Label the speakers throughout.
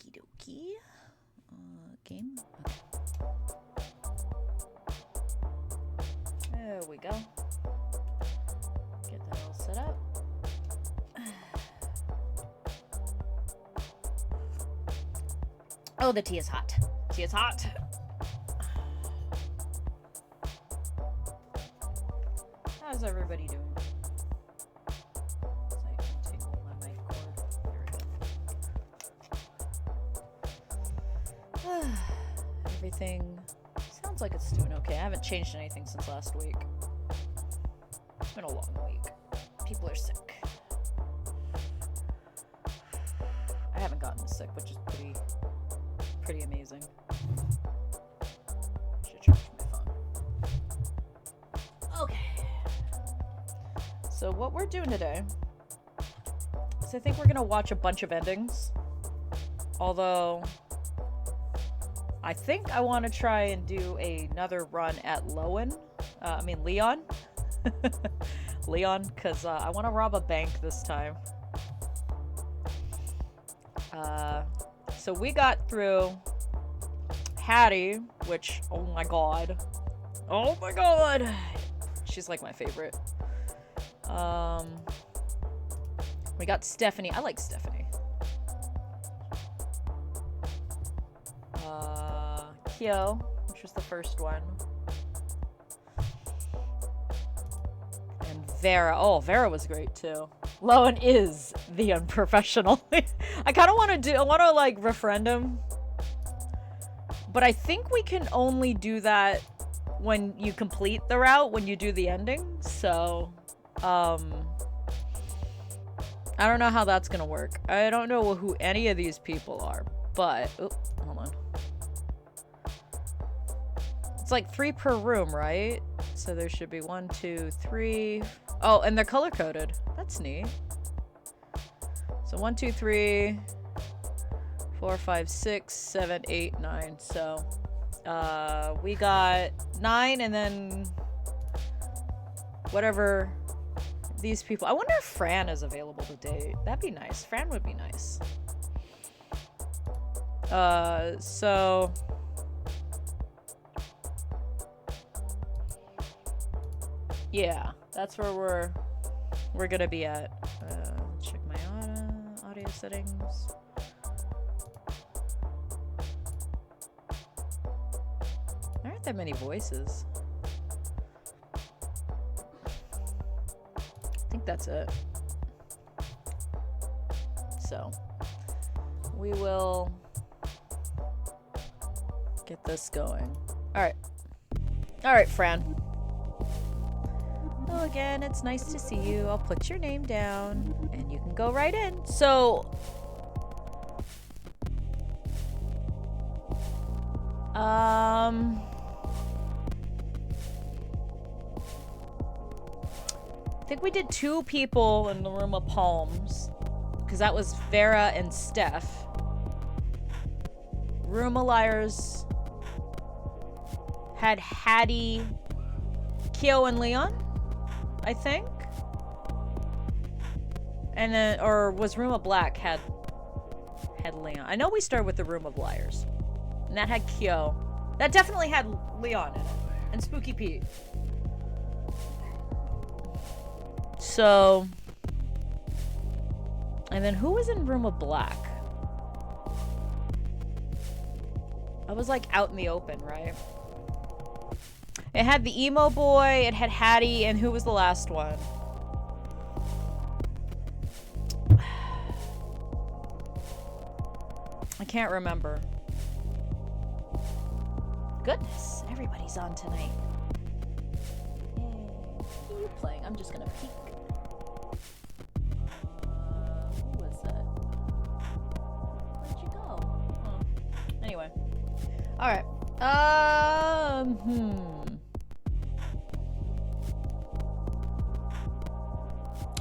Speaker 1: Okie dokie. Game. Okay. There we go. Get that all set up. Oh, the tea is hot. Tea is hot. How's everybody doing? So I can tangle my mic cord. There we go. Everything sounds like it's doing okay. I haven't changed anything since last week. It's been a long week. People are sick. I haven't gotten sick, which is pretty amazing. Should charge my phone. Okay. So what we're doing today is I think we're gonna watch a bunch of endings. Although I think I want to try and do another run at Loen. Leon. Leon, because I want to rob a bank this time. So we got through Hattie, which, oh my god. Oh my god! She's like my favorite. We got Stephanie. I like Stephanie. Kyo, which was the first one. And Vera. Oh, Vera was great too. Loen is the unprofessional. I kind of want to like referendum. But I think we can only do that when you complete the route, when you do the ending. So, I don't know how that's going to work. I don't know who any of these people are, but, hold on. It's like 3 per room, right? So there should be 1, 2, 3. Oh, and they're color coded. That's neat. So 1, 2, 3, 4, 5, 6, 7, 8, 9. So we got 9, and then whatever these people. I wonder if Fran is available to date. That'd be nice. Fran would be nice. So yeah, that's where we're gonna be at. Check my audio settings. There aren't that many voices. I think that's it. So we will get this going. All right, Fran. Hello again, it's nice to see you. I'll put your name down and you can go right in. So, I think we did 2 people in the room of palms, because that was Vera and Steph. Room of liars had Hattie, Kyo, and Leon, I think. And then, or was Room of Black had Leon. I know we started with the Room of Liars. And that had Kyo. That definitely had Leon in it. And Spooky Pete. So, and then who was in Room of Black? I was like out in the open, right? It had the emo boy, it had Hattie, and who was the last one? I can't remember. Goodness, everybody's on tonight. Yay. Who are you playing? I'm just gonna peek. Who was that? Where'd you go? Oh. Anyway. Alright.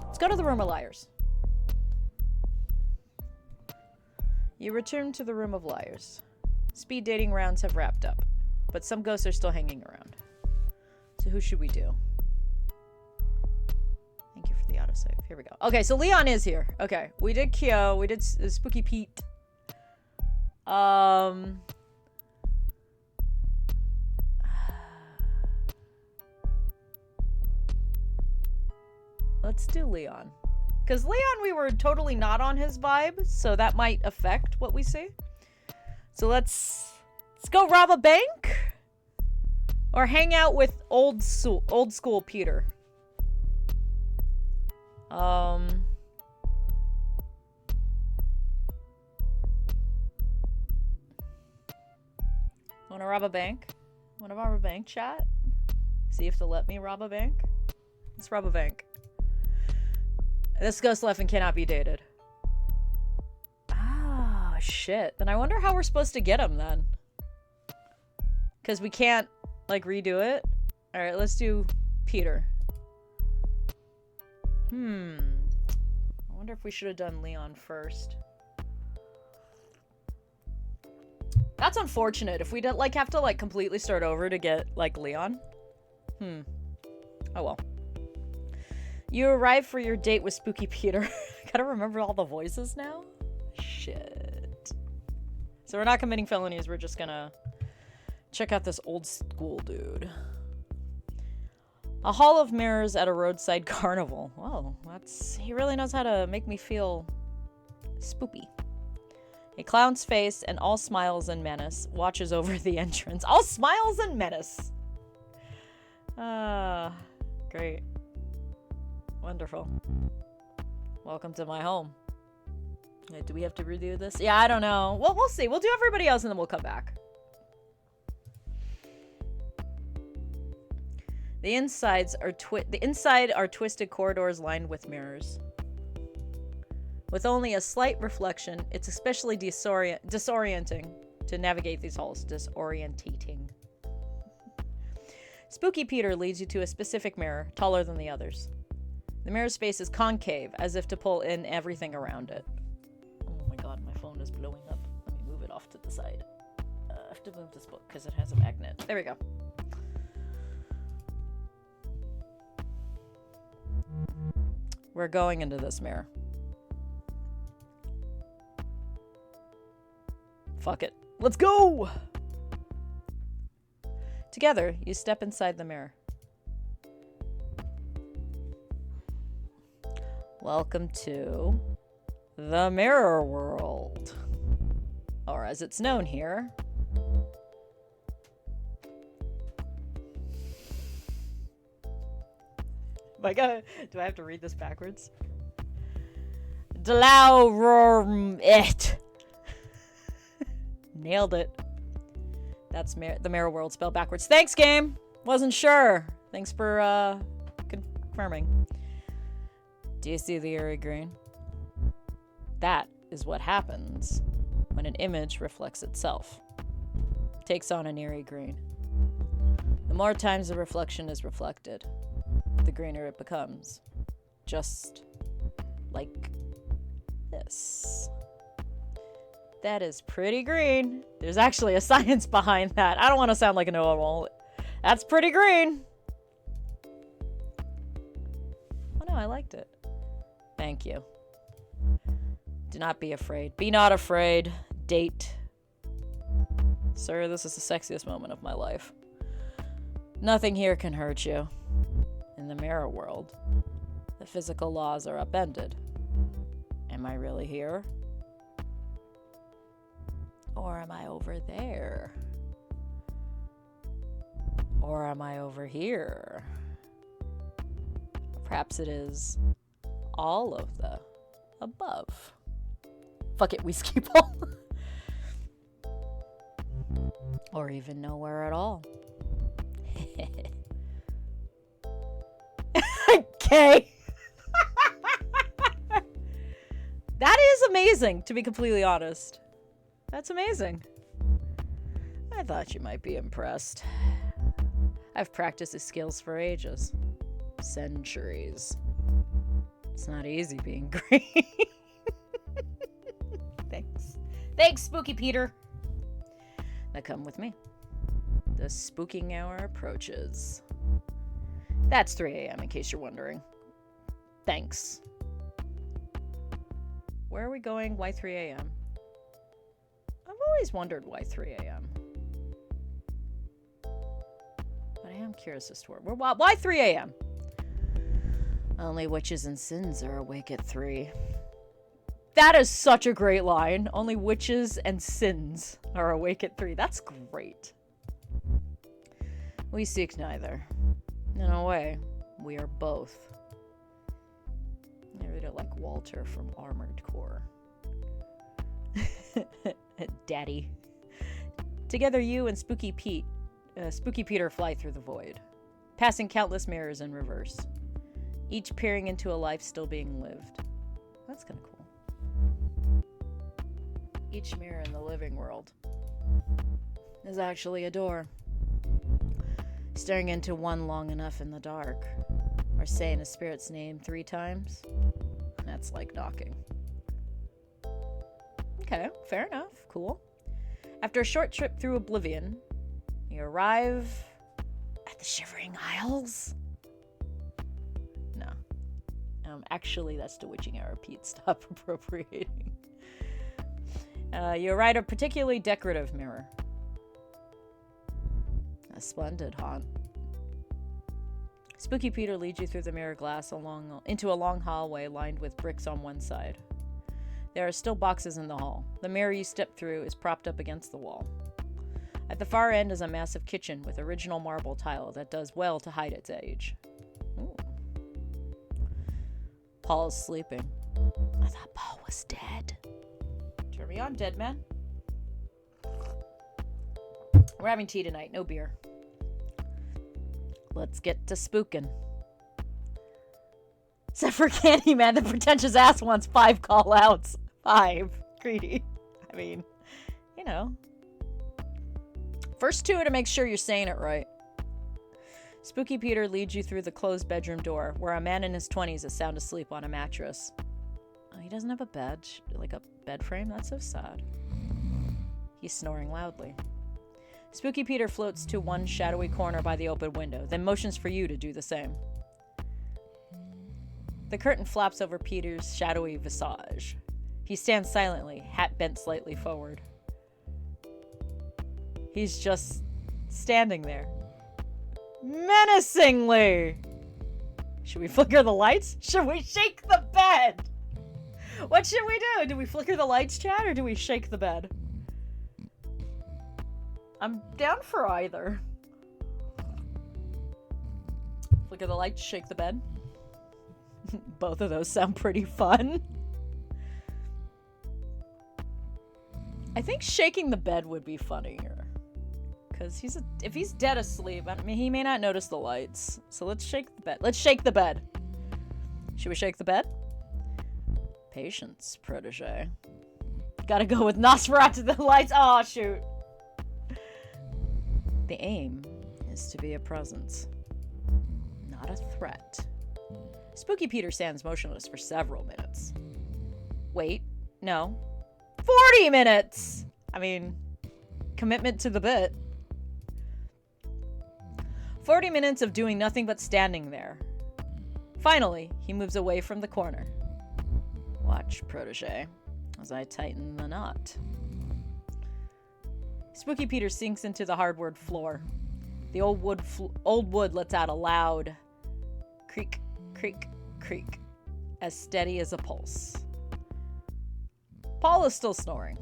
Speaker 1: Let's go to the Room of Liars. You return to the Room of Liars. Speed dating rounds have wrapped up, but some ghosts are still hanging around. So who should we do? Thank you for the autosave. Here we go. Okay, so Leon is here. Okay, we did Kyo. We did Spooky Pete. Let's do Leon. Because Leon, we were totally not on his vibe, so that might affect what we see. So let's go rob a bank or hang out with old school Peter. Want to rob a bank? Want to rob a bank, chat? See if they'll let me rob a bank. Let's rob a bank. This ghost left and cannot be dated. Ah, shit. Then I wonder how we're supposed to get him then. Because we can't, like, redo it. Alright, let's do Peter. I wonder if we should have done Leon first. That's unfortunate. If we didn't, like, have to, like, completely start over to get, like, Leon. Oh well. You arrive for your date with Spooky Peter. Gotta remember all the voices now? Shit. So we're not committing felonies. We're just gonna check out this old school dude. A hall of mirrors at a roadside carnival. Whoa, he really knows how to make me feel spoopy. A clown's face and all smiles and menace watches over the entrance. All smiles and menace. Great. Wonderful. Welcome to my home. Do we have to redo this? Yeah, I don't know. Well, we'll see. We'll do everybody else and then we'll come back. The inside are twisted corridors lined with mirrors. With only a slight reflection, it's especially disorienting to navigate these halls. Disorientating. Spooky Peter leads you to a specific mirror, taller than the others. The mirror's face is concave, as if to pull in everything around it. Oh my god, my phone is blowing up. Let me move it off to the side. I have to move this book because it has a magnet. There we go. We're going into this mirror. Fuck it. Let's go! Together, you step inside the mirror. Welcome to the mirror world. Or as it's known here. My god, do I have to read this backwards? it. Nailed it. That's the mirror world spelled backwards. Thanks, game. Wasn't sure. Thanks for confirming. Do you see the eerie green? That is what happens when an image reflects itself. It takes on an eerie green. The more times the reflection is reflected, the greener it becomes. Just like this. That is pretty green. There's actually a science behind that. I don't want to sound like a know-it-all. That's pretty green. Oh no, I liked it. Thank you. Do not be afraid. Be not afraid. Date. Sir, this is the sexiest moment of my life. Nothing here can hurt you. In the mirror world, the physical laws are upended. Am I really here? Or am I over there? Or am I over here? Perhaps it is all of the above. Fuck it, whiskey ball. Or even nowhere at all. Okay. That is amazing, to be completely honest. That's amazing. I thought you might be impressed. I've practiced these skills for ages. Centuries. It's not easy being green. Thanks. Thanks, Spooky Peter. Now come with me. The spooking hour approaches. That's 3 a.m. in case you're wondering. Thanks. Where are we going? Why 3 a.m.? always wondered why 3 a.m. But I am curious as to why 3 a.m.? Only witches and sins are awake at 3. That is such a great line. Only witches and sins are awake at 3. That's great. We seek neither. In a way, we are both. I read it like Walter from Armored Core. Daddy. Together you and Spooky Peter fly through the void, passing countless mirrors in reverse, each peering into a life still being lived. That's kind of cool. Each mirror in the living world is actually a door. Staring into one long enough in the dark, or saying a spirit's name 3 times, that's like knocking. Okay, fair enough. Cool. After a short trip through oblivion, you arrive at the Shivering Isles. No. Actually, that's the witching hour, Pete. Stop appropriating. You arrive at a particularly decorative mirror. A splendid haunt. Spooky Peter leads you through the mirror glass into a long hallway lined with bricks on one side. There are still boxes in the hall. The mirror you step through is propped up against the wall. At the far end is a massive kitchen with original marble tile that does well to hide its age. Ooh. Paul is sleeping. I thought Paul was dead. Turn me on, dead man. We're having tea tonight, no beer. Let's get to spooking. Except for Candyman, the pretentious ass wants 5 call-outs. 5. Greedy. I mean, you know. First 2 to make sure you're saying it right. Spooky Peter leads you through the closed bedroom door, where a man in his 20s is sound asleep on a mattress. Oh, he doesn't have a bed, like a bed frame? That's so sad. He's snoring loudly. Spooky Peter floats to one shadowy corner by the open window, then motions for you to do the same. The curtain flaps over Peter's shadowy visage. He stands silently, hat bent slightly forward. He's just standing there. Menacingly! Should we flicker the lights? Should we shake the bed? What should we do? Do we flicker the lights, chat, or do we shake the bed? I'm down for either. Flicker the lights, shake the bed. Both of those sound pretty fun. I think shaking the bed would be funnier. Because if he's dead asleep, I mean, he may not notice the lights. So let's shake the bed. Let's shake the bed. Should we shake the bed? Patience, protege. Gotta go with Nosferatu the lights. Oh, shoot. The aim is to be a presence, not a threat. Spooky Peter stands motionless for several minutes. Wait, no. 40 minutes! I mean, commitment to the bit. 40 minutes of doing nothing but standing there. Finally, he moves away from the corner. Watch, protege, as I tighten the knot. Spooky Peter sinks into the hardwood floor. The old wood lets out a loud creak, creak, creak, as steady as a pulse. Paul is still snoring.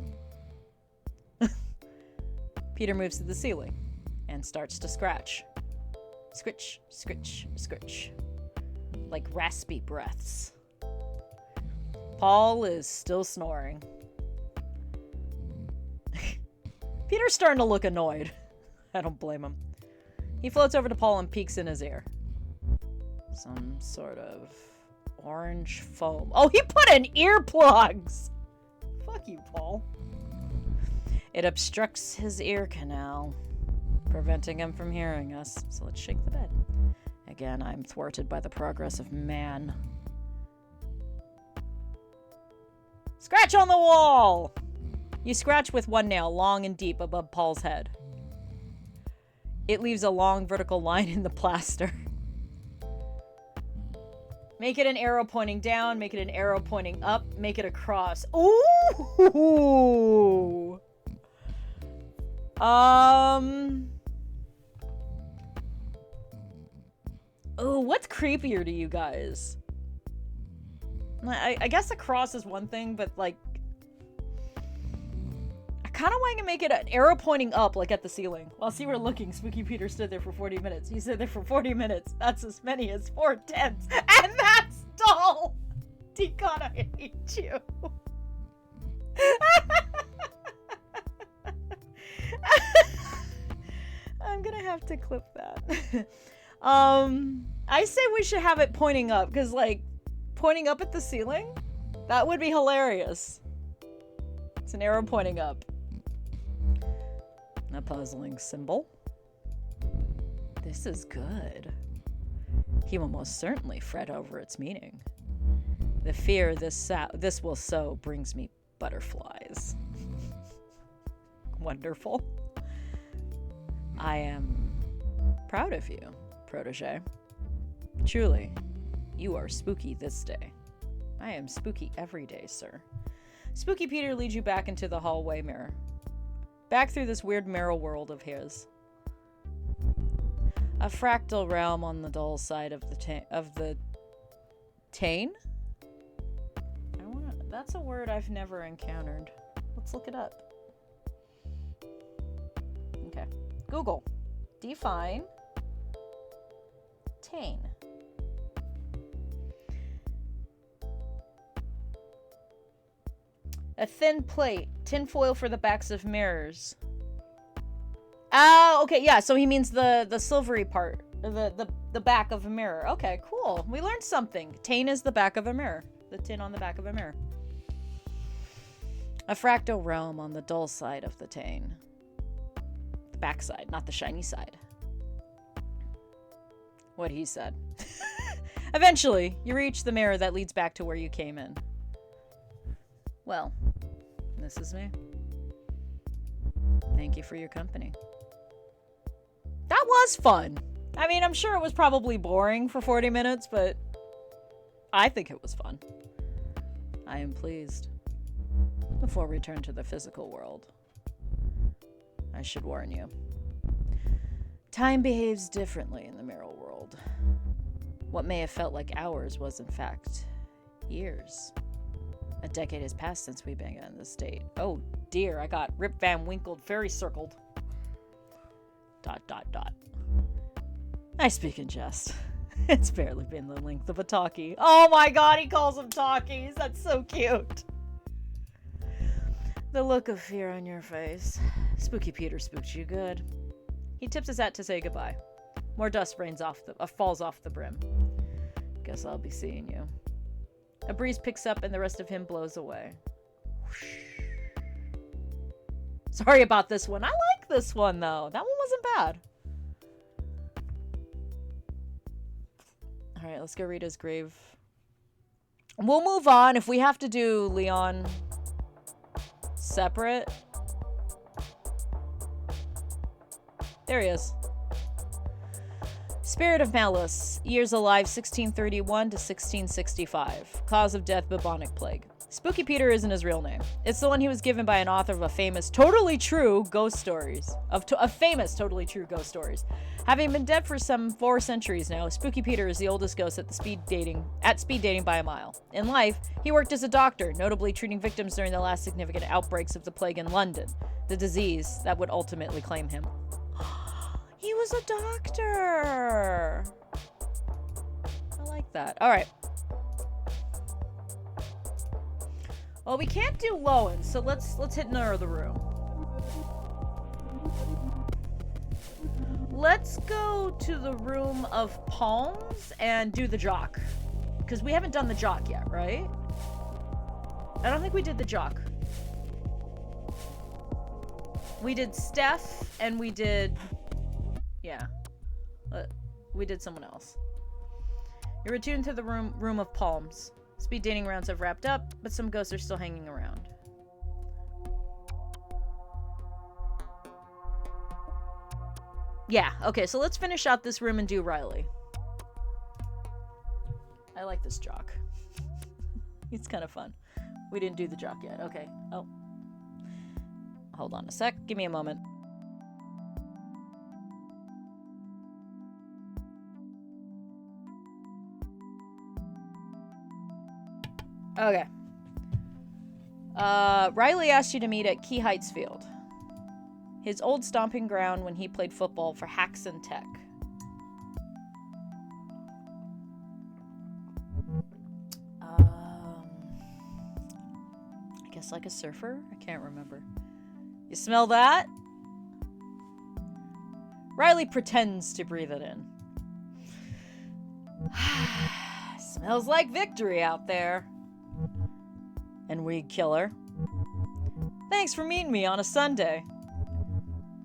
Speaker 1: Peter moves to the ceiling and starts to scratch. Scritch, scritch, scritch. Like raspy breaths. Paul is still snoring. Peter's starting to look annoyed. I don't blame him. He floats over to Paul and peeks in his ear. Some sort of orange foam. Oh, he put in earplugs! Fuck you, Paul. It obstructs his ear canal, preventing him from hearing us. So let's shake the bed. Again, I'm thwarted by the progress of man. Scratch on the wall! You scratch with one nail long and deep above Paul's head. It leaves a long vertical line in the plaster. Make it an arrow pointing down, make it an arrow pointing up, make it a cross. Ooh! Oh, what's creepier to you guys? I guess a cross is one thing, but like, I kind of want to make it an arrow pointing up, like at the ceiling. While you were looking, Spooky Peter stood there for 40 minutes. He stood there for 40 minutes. That's as many as 4 tenths. And that's dull! Deacon, I hate you. I'm gonna have to clip that. I say we should have it pointing up, because, like, pointing up at the ceiling? That would be hilarious. It's an arrow pointing up. A puzzling symbol. This is good. He will most certainly fret over its meaning. The fear this will sow brings me butterflies. Wonderful. I am proud of you, protege. Truly, you are spooky this day. I am spooky every day, sir. Spooky Peter leads you back into the hallway mirror. Back through this weird mirror world of his. A fractal realm on the dull side of the Tane? That's a word I've never encountered. Let's look it up. Okay. Google. Define Tane. A thin plate. Tinfoil for the backs of mirrors. Oh, okay, yeah, so he means the silvery part. The back of a mirror. Okay, cool. We learned something. Tane is the back of a mirror. The tin on the back of a mirror. A fractal realm on the dull side of the Tane. The back side, not the shiny side. What he said. Eventually, you reach the mirror that leads back to where you came in. Well, this is me. Thank you for your company. That was fun. I mean, I'm sure it was probably boring for 40 minutes, but I think it was fun. I am pleased. Before we return to the physical world, I should warn you. Time behaves differently in the mirror world. What may have felt like hours was, in fact, years. A decade has passed since we began this state. Oh dear, I got Rip Van Winkled fairy circled. ... I speak in jest. It's barely been the length of a talkie. Oh my god, he calls them talkies. That's so cute. The look of fear on your face. Spooky Peter spooked you good. He tips his hat to say goodbye. More dust falls off the brim. Guess I'll be seeing you. A breeze picks up and the rest of him blows away. Whoosh. Sorry about this one. I like this one, though. That one wasn't bad. Alright, let's go read his grave. We'll move on. If we have to do Leon separate. There he is. Spirit of Malice. Years alive 1631 to 1665. Cause of death bubonic plague. Spooky Peter isn't his real name. It's the one he was given by an author of a famous, totally true ghost stories. Famous, totally true ghost stories. Having been dead for some 4 centuries now, Spooky Peter is the oldest ghost at speed dating by a mile. In life, he worked as a doctor, notably treating victims during the last significant outbreaks of the plague in London, the disease that would ultimately claim him. He was a doctor. I like that. All right. Well, we can't do Loen, so let's hit another room. Let's go to the room of palms and do the jock. Because we haven't done the jock yet, right? I don't think we did the jock. We did Steph, and we did... Yeah. We did someone else. You're attuned to the room of palms. Speed dating rounds have wrapped up, but some ghosts are still hanging around. Yeah, okay, so let's finish out this room and do Riley. I like this jock. It's kind of fun. We didn't do the jock yet. Okay. Oh. Hold on a sec. Give me a moment. Okay. Riley asked you to meet at Key Heights Field, his old stomping ground when he played football for Haxon Tech. I guess like a surfer? I can't remember. You smell that? Riley pretends to breathe it in. Smells like victory out there. And weed killer. Thanks for meeting me on a Sunday.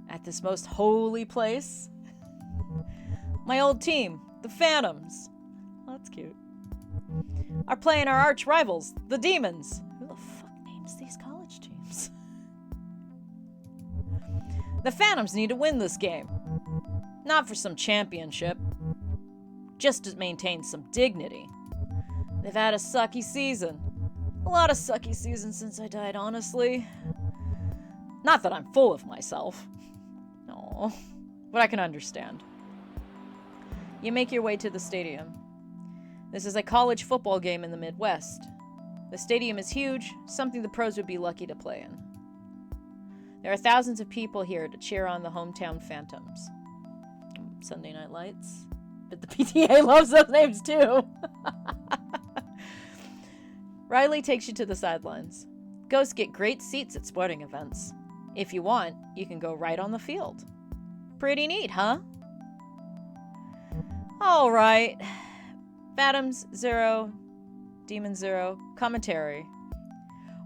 Speaker 1: At this most holy place. My old team, the Phantoms. Oh, that's cute. Are playing our arch rivals, the Demons. Who the fuck names these college teams? The Phantoms need to win this game. Not for some championship. Just to maintain some dignity. They've had a sucky season. A lot of sucky seasons since I died, honestly. Not that I'm full of myself. No. But I can understand. You make your way to the stadium. This is a college football game in the Midwest. The stadium is huge, something the pros would be lucky to play in. There are thousands of people here to cheer on the hometown Phantoms. Sunday Night Lights. But the PTA loves those names too. Riley takes you to the sidelines. Ghosts get great seats at sporting events. If you want, you can go right on the field. Pretty neat, huh? All right. Phantoms 0, Demon 0, commentary.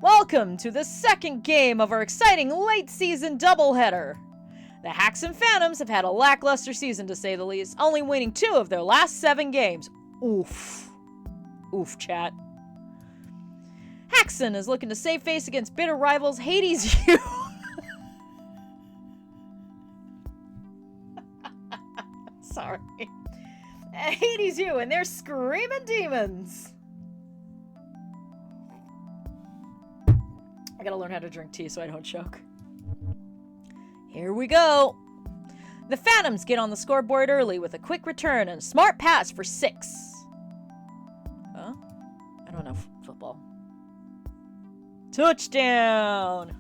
Speaker 1: Welcome to the second game of our exciting late-season doubleheader. The Haxon Phantoms have had a lackluster season, to say the least, only winning 2 of their last 7 games. Oof. Oof, chat. Haxon is looking to save face against bitter rivals Hades U. Sorry. Hades U and their screaming demons. I gotta learn how to drink tea so I don't choke. Here we go. The Phantoms get on the scoreboard early with a quick return and a smart pass for 6. Huh? I don't know football. Touchdown!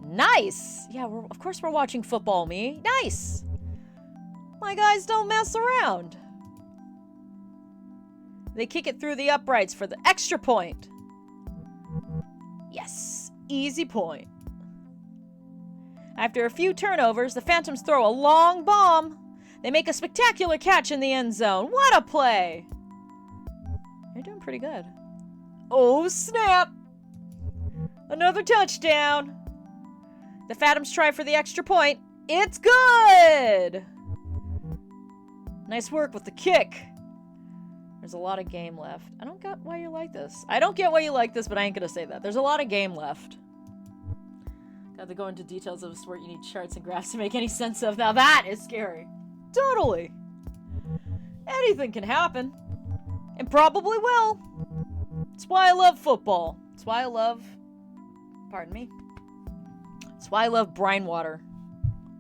Speaker 1: Nice! Yeah, of course we're watching football, me. Nice! My guys don't mess around. They kick it through the uprights for the extra point. Yes, easy point. After a few turnovers, the Phantoms throw a long bomb. They make a spectacular catch in the end zone. What a play! You're doing pretty good. Oh, snap! Another touchdown. The Phantoms try for the extra point. It's good! Nice work with the kick. There's a lot of game left. I don't get why you like this. I don't get why you like this, but I ain't gonna say that. There's a lot of game left. Got to go into details of a sport you need charts and graphs to make any sense of. Now that is scary. Totally. Anything can happen. And probably will. That's why I love football. That's why I love... Pardon me. That's why I love brine water.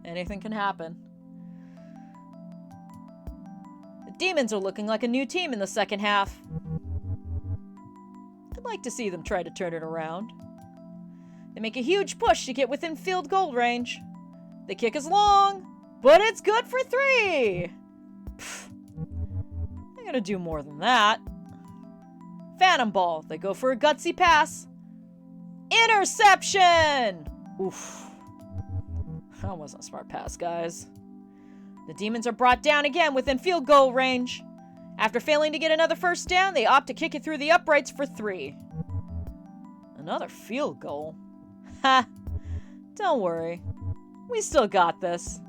Speaker 1: Anything can happen. The Demons are looking like a new team in the second half. I'd like to see them try to turn it around. They make a huge push to get within field goal range. The kick is long, but it's good for 3. Pfft. I'm gonna do more than that. Phantom ball. They go for a gutsy pass. Interception! Oof. That wasn't a smart pass, guys. The Demons are brought down again within field goal range. After failing to get another first down, they opt to kick it through the uprights for 3. Another field goal? Ha! Don't worry. We still got this.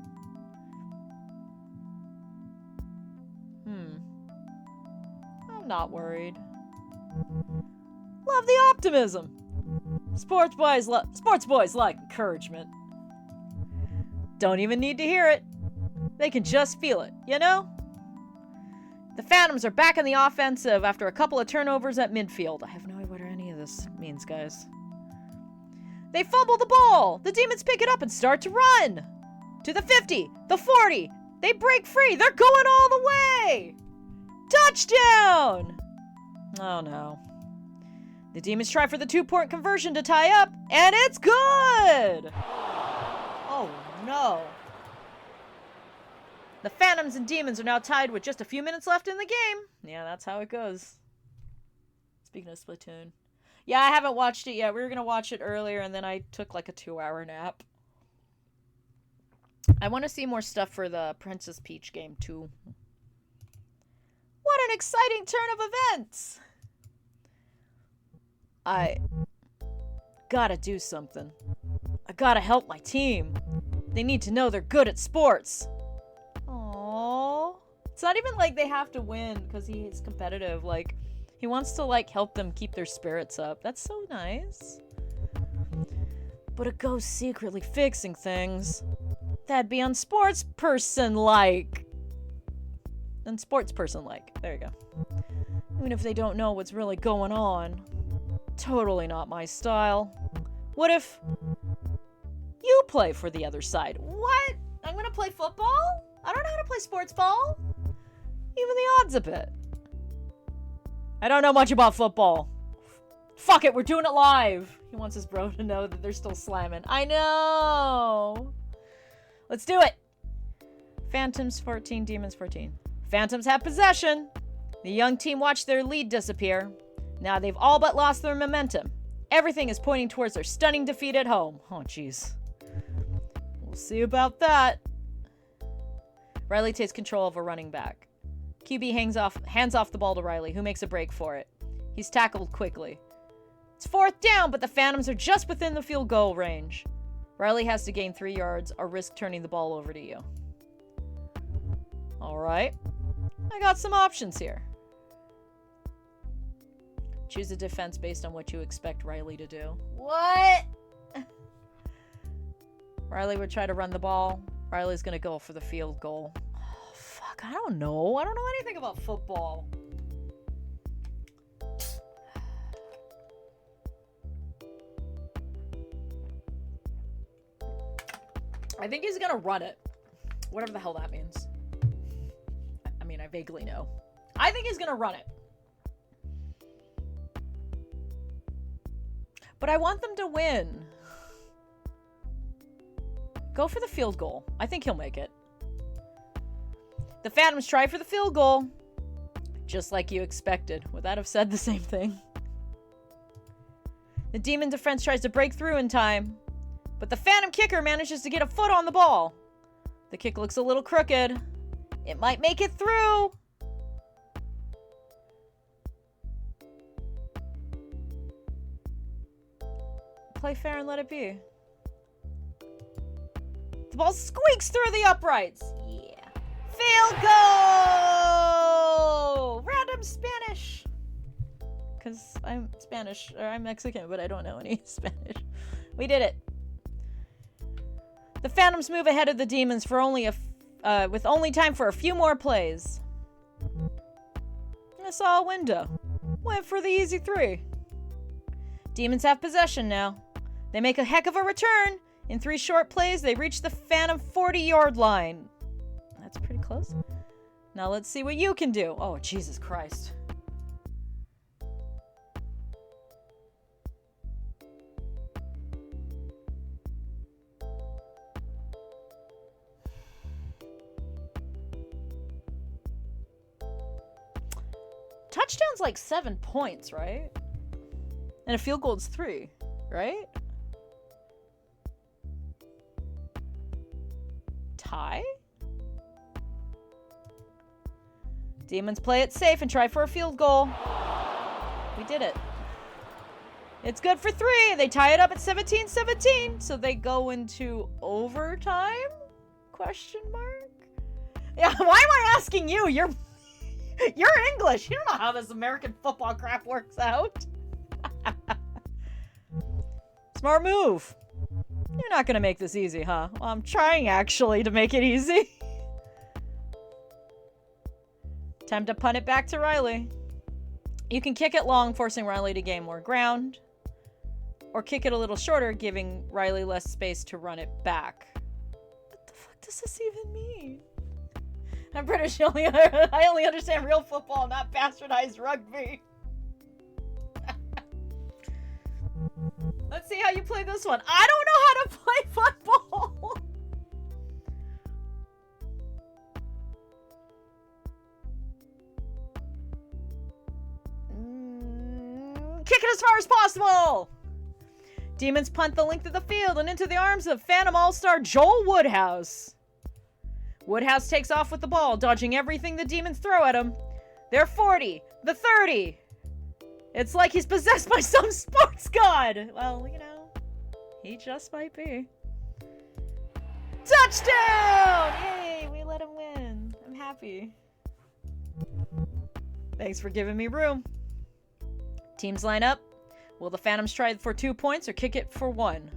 Speaker 1: I'm not worried. Love the optimism. Sports boys like encouragement. Don't even need to hear it. They can just feel it, you know? The Phantoms are back in the offensive after a couple of turnovers at midfield. I have no idea what any of this means, guys. They fumble the ball. The Demons pick it up and start to run. To the 50, the 40. They break free. They're going all the way. Touchdown! Oh, no. The Demons try for the 2-point conversion to tie up, and it's good! Oh no. The Phantoms and Demons are now tied with just a few minutes left in the game. Yeah, that's how it goes. Speaking of Splatoon. Yeah, I haven't watched it yet. We were going to watch it earlier, and then I took like a 2-hour nap. I want to see more stuff for the Princess Peach game, too. What an exciting turn of events! I gotta do something. I gotta help my team. They need to know they're good at sports. Aww. It's not even like they have to win because he's competitive. Like, he wants to, like, help them keep their spirits up. That's so nice. But a ghost secretly fixing things. That'd be unsportsperson-like. Unsportsperson-like. There you go. Even if they don't know what's really going on. Totally not my style. What if you play for the other side? What? I'm gonna play football? I don't know how to play sports ball. Even the odds a bit. I don't know much about football. Fuck it, we're doing it live. He wants his bro to know that they're still slamming. I know. Let's do it. Phantoms 14, Demons 14. Phantoms have possession. The young team watched their lead disappear. Now they've all but lost their momentum. Everything is pointing towards their stunning defeat at home. Oh, jeez. We'll see about that. Riley takes control of a running back. QB hands off the ball to Riley, who makes a break for it. He's tackled quickly. It's 4th down, but the Phantoms are just within the field goal range. Riley has to gain 3 yards or risk turning the ball over to you. Alright. I got some options here. Choose a defense based on what you expect Riley to do. What? Riley would try to run the ball. Riley's gonna go for the field goal. Oh, fuck, I don't know. I don't know anything about football. I think he's gonna run it. Whatever the hell that means. I mean, I vaguely know. I think he's gonna run it. But I want them to win. Go for the field goal. I think he'll make it. The Phantoms try for the field goal. Just like you expected. Would that have said the same thing? The Demon defense tries to break through in time. But the Phantom kicker manages to get a foot on the ball. The kick looks a little crooked. It might make it through. Play fair and let it be. The ball squeaks through the uprights. Yeah. Field goal! Random Spanish. Because I'm Spanish, or I'm Mexican, but I don't know any Spanish. We did it. The Phantoms move ahead of the Demons for with only time for a few more plays. I saw a window. Went for the easy 3. Demons have possession now. They make a heck of a return. In 3 short plays, they reach the Phantom 40-yard line. That's pretty close. Now let's see what you can do. Oh, Jesus Christ. Touchdown's like 7 points, right? And a field goal's 3, right? Tie? Demons play it safe and try for a field goal. We did it. It's good for 3. They tie it up at 17-17. So they go into overtime? Question mark? Yeah, why am I asking you? You're English. You don't know how this American football crap works out. Smart move. You're not gonna make this easy, huh? Well, I'm trying, actually, to make it easy. Time to punt it back to Riley. You can kick it long, forcing Riley to gain more ground. Or kick it a little shorter, giving Riley less space to run it back. What the fuck does this even mean? I'm British. I only understand real football, not bastardized rugby. Let's see how you play this one. I don't know how to play football. Kick it as far as possible. Demons punt the length of the field and into the arms of Phantom All-Star Joel Woodhouse. Woodhouse takes off with the ball, dodging everything the demons throw at him. They're 40, the 30. It's like he's possessed by some sports god. Well, you know, he just might be. Touchdown! Yay, we let him win. I'm happy. Thanks for giving me room. Teams line up. Will the Phantoms try for 2 points or kick it for 1?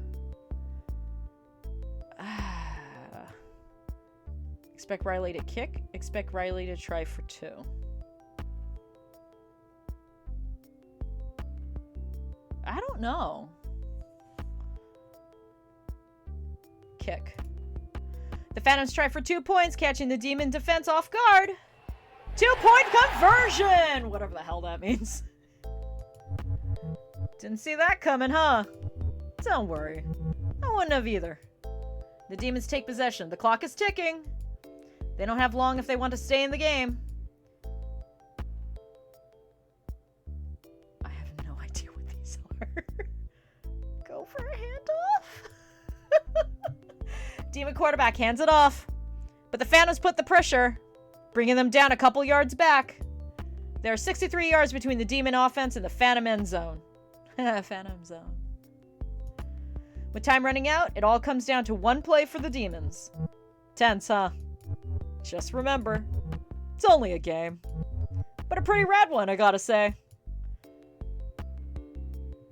Speaker 1: Expect Riley to kick. Expect Riley to try for 2. I don't know. Kick. The Phantoms try for 2 points, catching the demon defense off guard. 2-point conversion! Whatever the hell that means. Didn't see that coming, huh? Don't worry. I wouldn't have either. The demons take possession. The clock is ticking. They don't have long if they want to stay in the game. I have no idea what these are. Go for a handoff. Demon quarterback hands it off. But the Phantoms put the pressure, bringing them down a couple yards back. There are 63 yards between the demon offense and the Phantom end zone. Phantom zone. With time running out, it all comes down to one play for the demons. Tense, huh? Just remember, it's only a game. But a pretty rad one, I gotta say.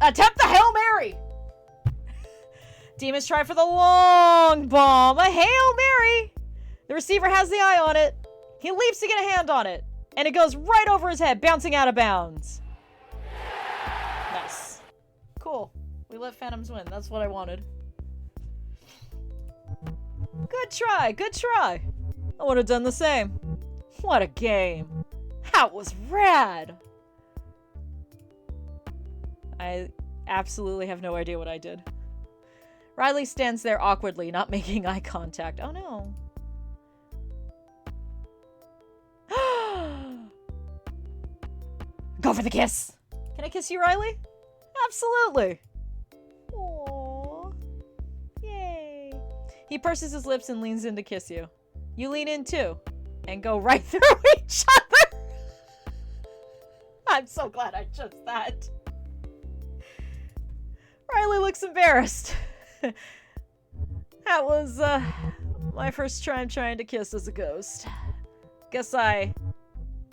Speaker 1: Attempt the Hail Mary! Demons try for the long bomb. A Hail Mary! The receiver has the eye on it. He leaps to get a hand on it. And it goes right over his head, bouncing out of bounds. Nice. Cool. We let Phantoms win. That's what I wanted. Good try. Good try. I would have done the same. What a game. That was rad. I absolutely have no idea what I did. Riley stands there awkwardly, not making eye contact. Oh no. Go for the kiss. Can I kiss you, Riley? Absolutely. Aww. Yay. He purses his lips and leans in to kiss you. You lean in too. And go right through each other. I'm so glad I chose that. Riley looks embarrassed. That was, my first time trying to kiss as a ghost. Guess I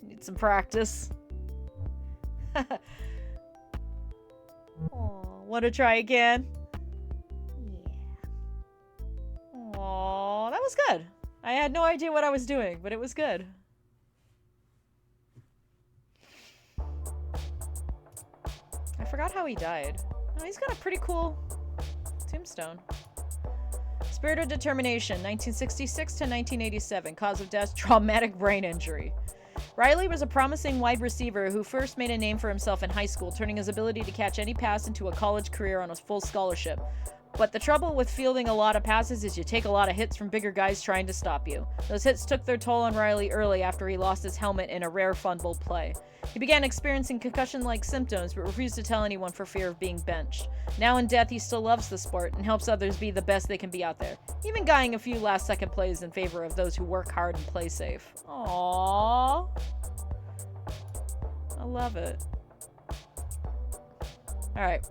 Speaker 1: need some practice. Aw, want to try again? Yeah. Aw, that was good. I had no idea what I was doing, but it was good. I forgot how he died. Oh, he's got a pretty cool tombstone. Spirit of Determination, 1966 to 1987. Cause of death, traumatic brain injury. Riley was a promising wide receiver who first made a name for himself in high school, turning his ability to catch any pass into a college career on a full scholarship. But the trouble with fielding a lot of passes is you take a lot of hits from bigger guys trying to stop you. Those hits took their toll on Riley early after he lost his helmet in a rare fumbled play. He began experiencing concussion-like symptoms, but refused to tell anyone for fear of being benched. Now in death, he still loves the sport and helps others be the best they can be out there, even guying a few last-second plays in favor of those who work hard and play safe. Aww. I love it. Alright.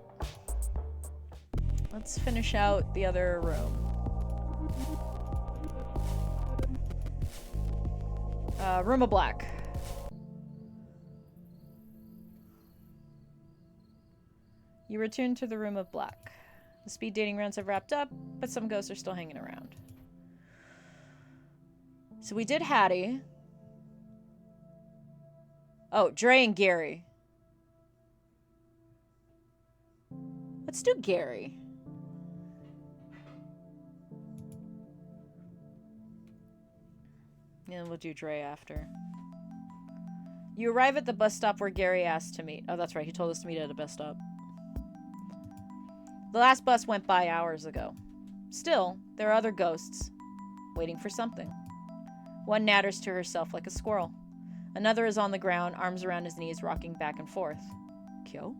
Speaker 1: Let's finish out the other room. Room of Black. You return to the Room of Black. The speed dating rounds have wrapped up, but some ghosts are still hanging around. So we did Hattie. Oh, Dre and Gary. Let's do Gary. Yeah, we'll do Dre after. You arrive at the bus stop where Gary asked to meet. Oh, that's right. He told us to meet at a bus stop. The last bus went by hours ago. Still, there are other ghosts, waiting for something. One natters to herself like a squirrel. Another is on the ground, arms around his knees, rocking back and forth. Kyo?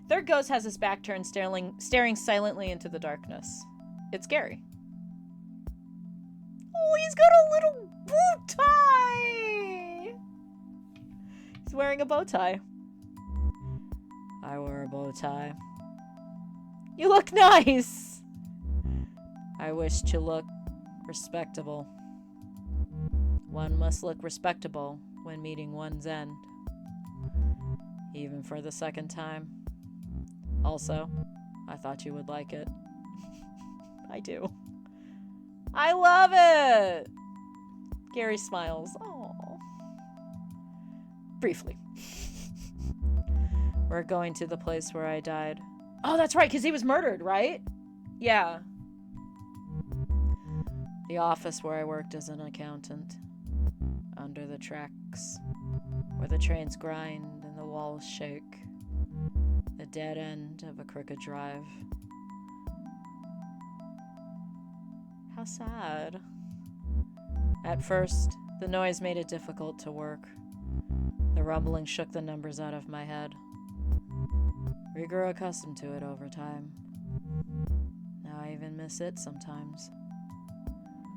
Speaker 1: Third ghost has his back turned, staring silently into the darkness. It's Gary. Oh, he's got a little bow tie! He's wearing a bow tie. I wear a bow tie. You look nice! I wish to look respectable. One must look respectable when meeting one's end. Even for the second time. Also, I thought you would like it. I do. I love it! Gary smiles. Aww. Briefly. We're going to the place where I died. Oh, that's right, because he was murdered, right? Yeah. The office where I worked as an accountant. Under the tracks. Where the trains grind and the walls shake. The dead end of a crooked drive. How sad. At first, the noise made it difficult to work. The rumbling shook the numbers out of my head. We grew accustomed to it over time. Now I even miss it sometimes.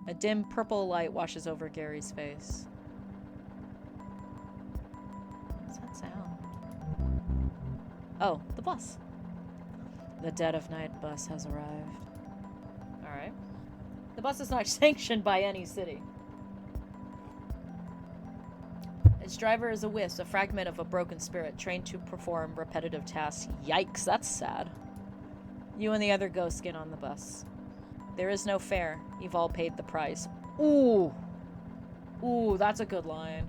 Speaker 1: A dim purple light washes over Gary's face. What's that sound? Oh, the bus. The dead of night bus has arrived. Alright. The bus is not sanctioned by any city. Its driver is a wisp, a fragment of a broken spirit, trained to perform repetitive tasks. Yikes, that's sad. You and the other ghosts get on the bus. There is no fare. You've all paid the price. Ooh. Ooh, that's a good line.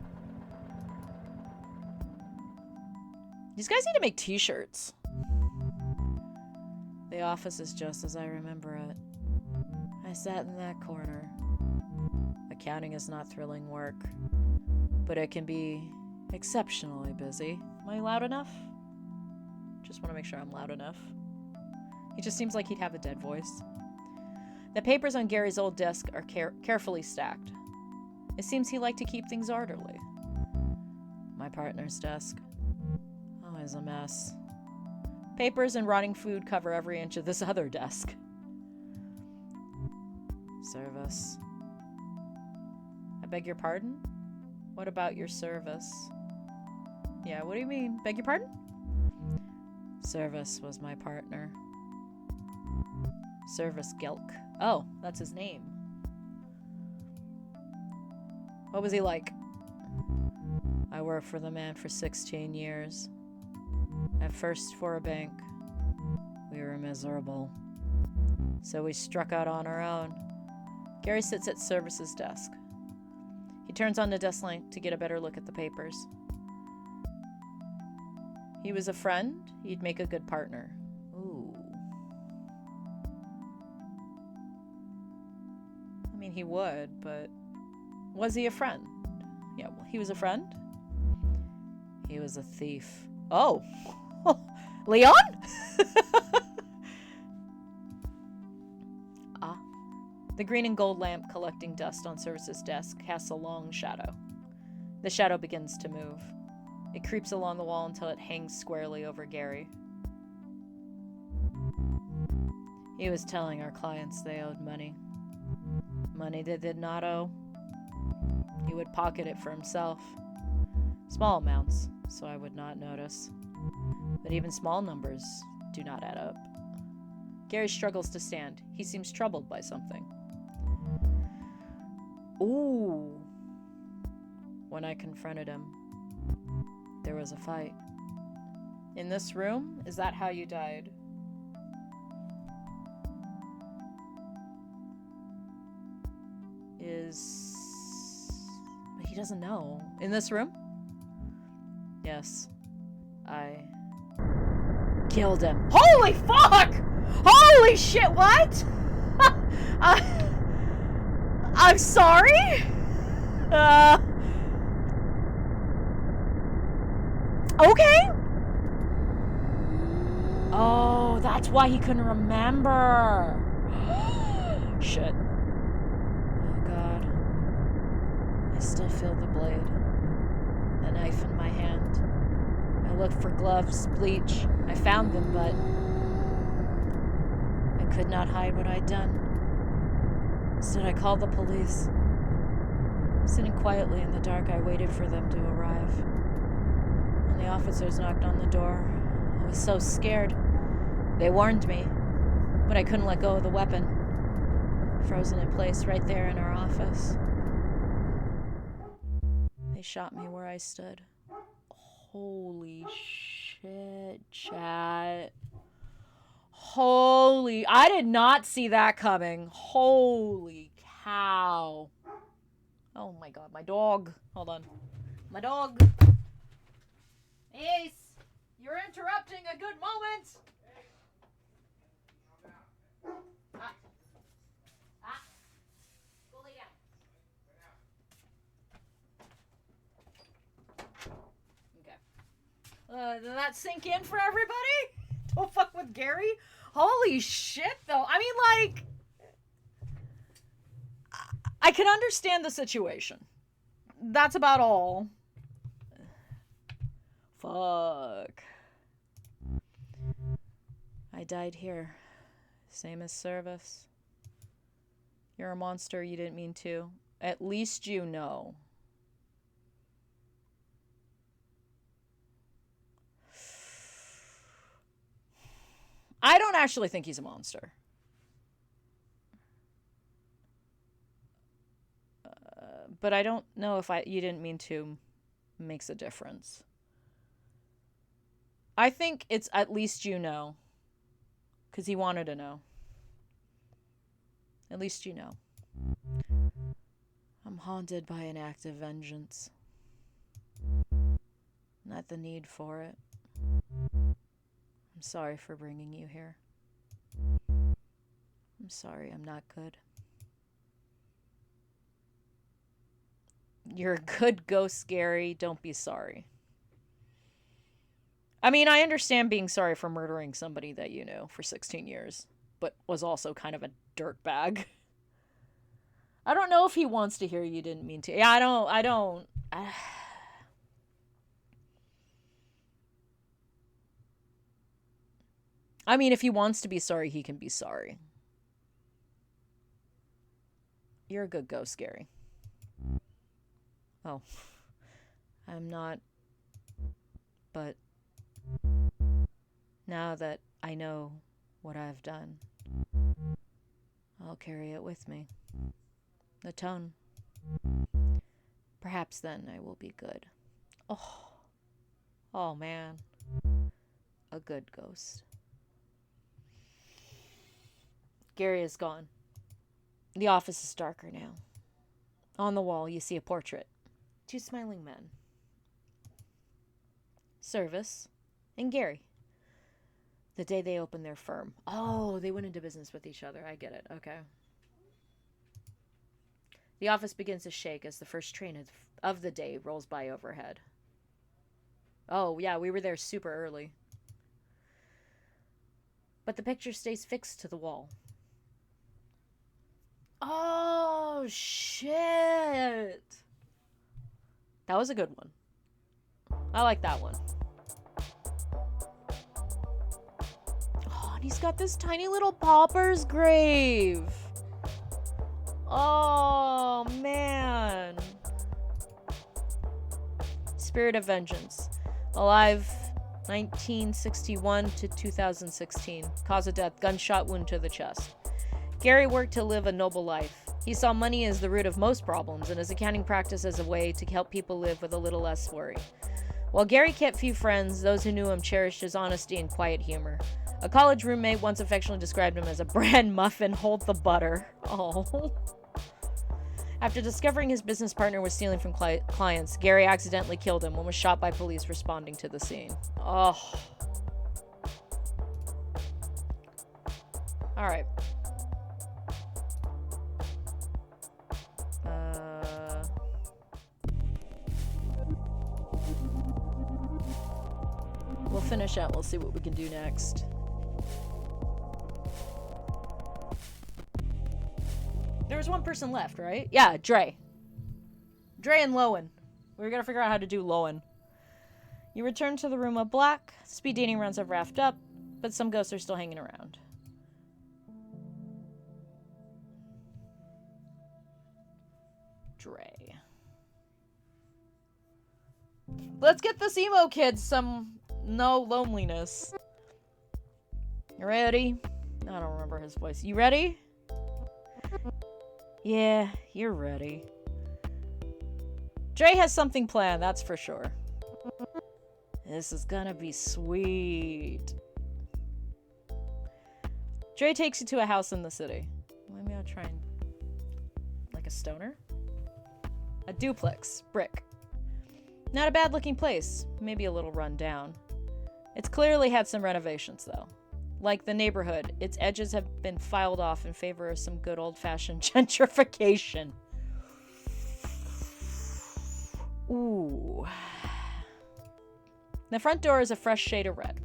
Speaker 1: These guys need to make t-shirts. The office is just as I remember it. I sat in that corner. Accounting is not thrilling work, but it can be exceptionally busy. Am I loud enough? Just want to make sure I'm loud enough. He just seems like he'd have a dead voice. The papers on Gary's old desk are carefully stacked. It seems he liked to keep things orderly. My partner's desk. Always a mess. Papers and rotting food cover every inch of this other desk. Service. I beg your pardon? What about your service? Yeah, what do you mean? Beg your pardon? Service was my partner. Service Gelk. Oh, that's his name. What was he like? I worked for the man for 16 years. At first for a bank. We were miserable. So we struck out on our own. Gary sits at Service's desk. He turns on the desk lamp to get a better look at the papers. He was a friend. He'd make a good partner. Ooh. I mean, he would, but was he a friend? Yeah, well, he was a friend. He was a thief. Oh. Leon? Ah. The green and gold lamp collecting dust on Service's desk casts a long shadow. The shadow begins to move. It creeps along the wall until it hangs squarely over Gary. He was telling our clients they owed money. Money they did not owe. He would pocket it for himself. Small amounts, so I would not notice. But even small numbers do not add up. Gary struggles to stand. He seems troubled by something. Ooh. When I confronted him, there was a fight. In this room? Is that how you died? But he doesn't know. In this room? Yes. I killed him. Holy fuck! Holy shit, what? I'm sorry? Okay. Oh. Oh, that's why he couldn't remember. Shit. Oh, God. I still feel the blade. The knife in my hand. I looked for gloves, bleach. I found them, but I could not hide what I'd done. Instead, I called the police. Sitting quietly in the dark, I waited for them to arrive. When the officers knocked on the door, I was so scared. They warned me, but I couldn't let go of the weapon. Frozen in place right there in our office. They shot me where I stood. Holy shit, chat. Holy, I did not see that coming. Holy cow. Oh my God, my dog. Hold on. My dog. Ace, you're interrupting a good moment. Go lay down. Okay. Did that sink in for everybody? Don't fuck with Gary? Holy shit, though. I mean, like, I can understand the situation. That's about all. Fuck. I died here. Same as Service. You're a monster, you didn't mean to. At least you know. I don't actually think he's a monster. But I don't know if you didn't mean to makes a difference. I think it's at least you know. Because he wanted to know. At least you know. I'm haunted by an act of vengeance. Not the need for it. I'm sorry for bringing you here. I'm sorry I'm not good. You're a good ghost, Gary. Don't be sorry. I mean, I understand being sorry for murdering somebody that you knew for 16 years, but was also kind of a dirtbag. I don't know if he wants to hear you didn't mean to. Yeah, I don't. I mean, if he wants to be sorry, he can be sorry. You're a good ghost, Gary. Oh. I'm not. But now that I know what I've done, I'll carry it with me. The tone. Perhaps then I will be good. Oh. Oh, man. A good ghost. Gary is gone. The office is darker now. On the wall, you see a portrait. 2 smiling men. Service and Gary. The day they opened their firm. Oh, they went into business with each other. I get it. Okay. The office begins to shake as the first train of the day rolls by overhead. Oh, yeah, we were there super early. But the picture stays fixed to the wall. Oh, shit. That was a good one. I like that one. Oh, and he's got this tiny little pauper's grave. Oh, man. Spirit of Vengeance. Alive 1961 to 2016. Cause of death, gunshot wound to the chest. Gary worked to live a noble life. He saw money as the root of most problems and his accounting practice as a way to help people live with a little less worry. While Gary kept few friends, those who knew him cherished his honesty and quiet humor. A college roommate once affectionately described him as a bran muffin, hold the butter. Oh. After discovering his business partner was stealing from clients, Gary accidentally killed him and was shot by police responding to the scene. Oh. Alright. We'll finish out. We'll see what we can do next. There was one person left, right? Yeah, Dre. Dre and Loen. We were gonna figure out how to do Loen. You return to the room of black. Speed dating rounds have wrapped up, but some ghosts are still hanging around. Dre. Let's get this emo kid some no loneliness. You ready? I don't remember his voice. You ready? Yeah, you're ready. Dre has something planned, that's for sure. This is gonna be sweet. Dre takes you to a house in the city. Maybe I'll try and... like a stoner? A duplex. Brick. Not a bad looking place. Maybe a little run down. It's clearly had some renovations though. Like the neighborhood, its edges have been filed off in favor of some good old-fashioned gentrification. Ooh. The front door is a fresh shade of red.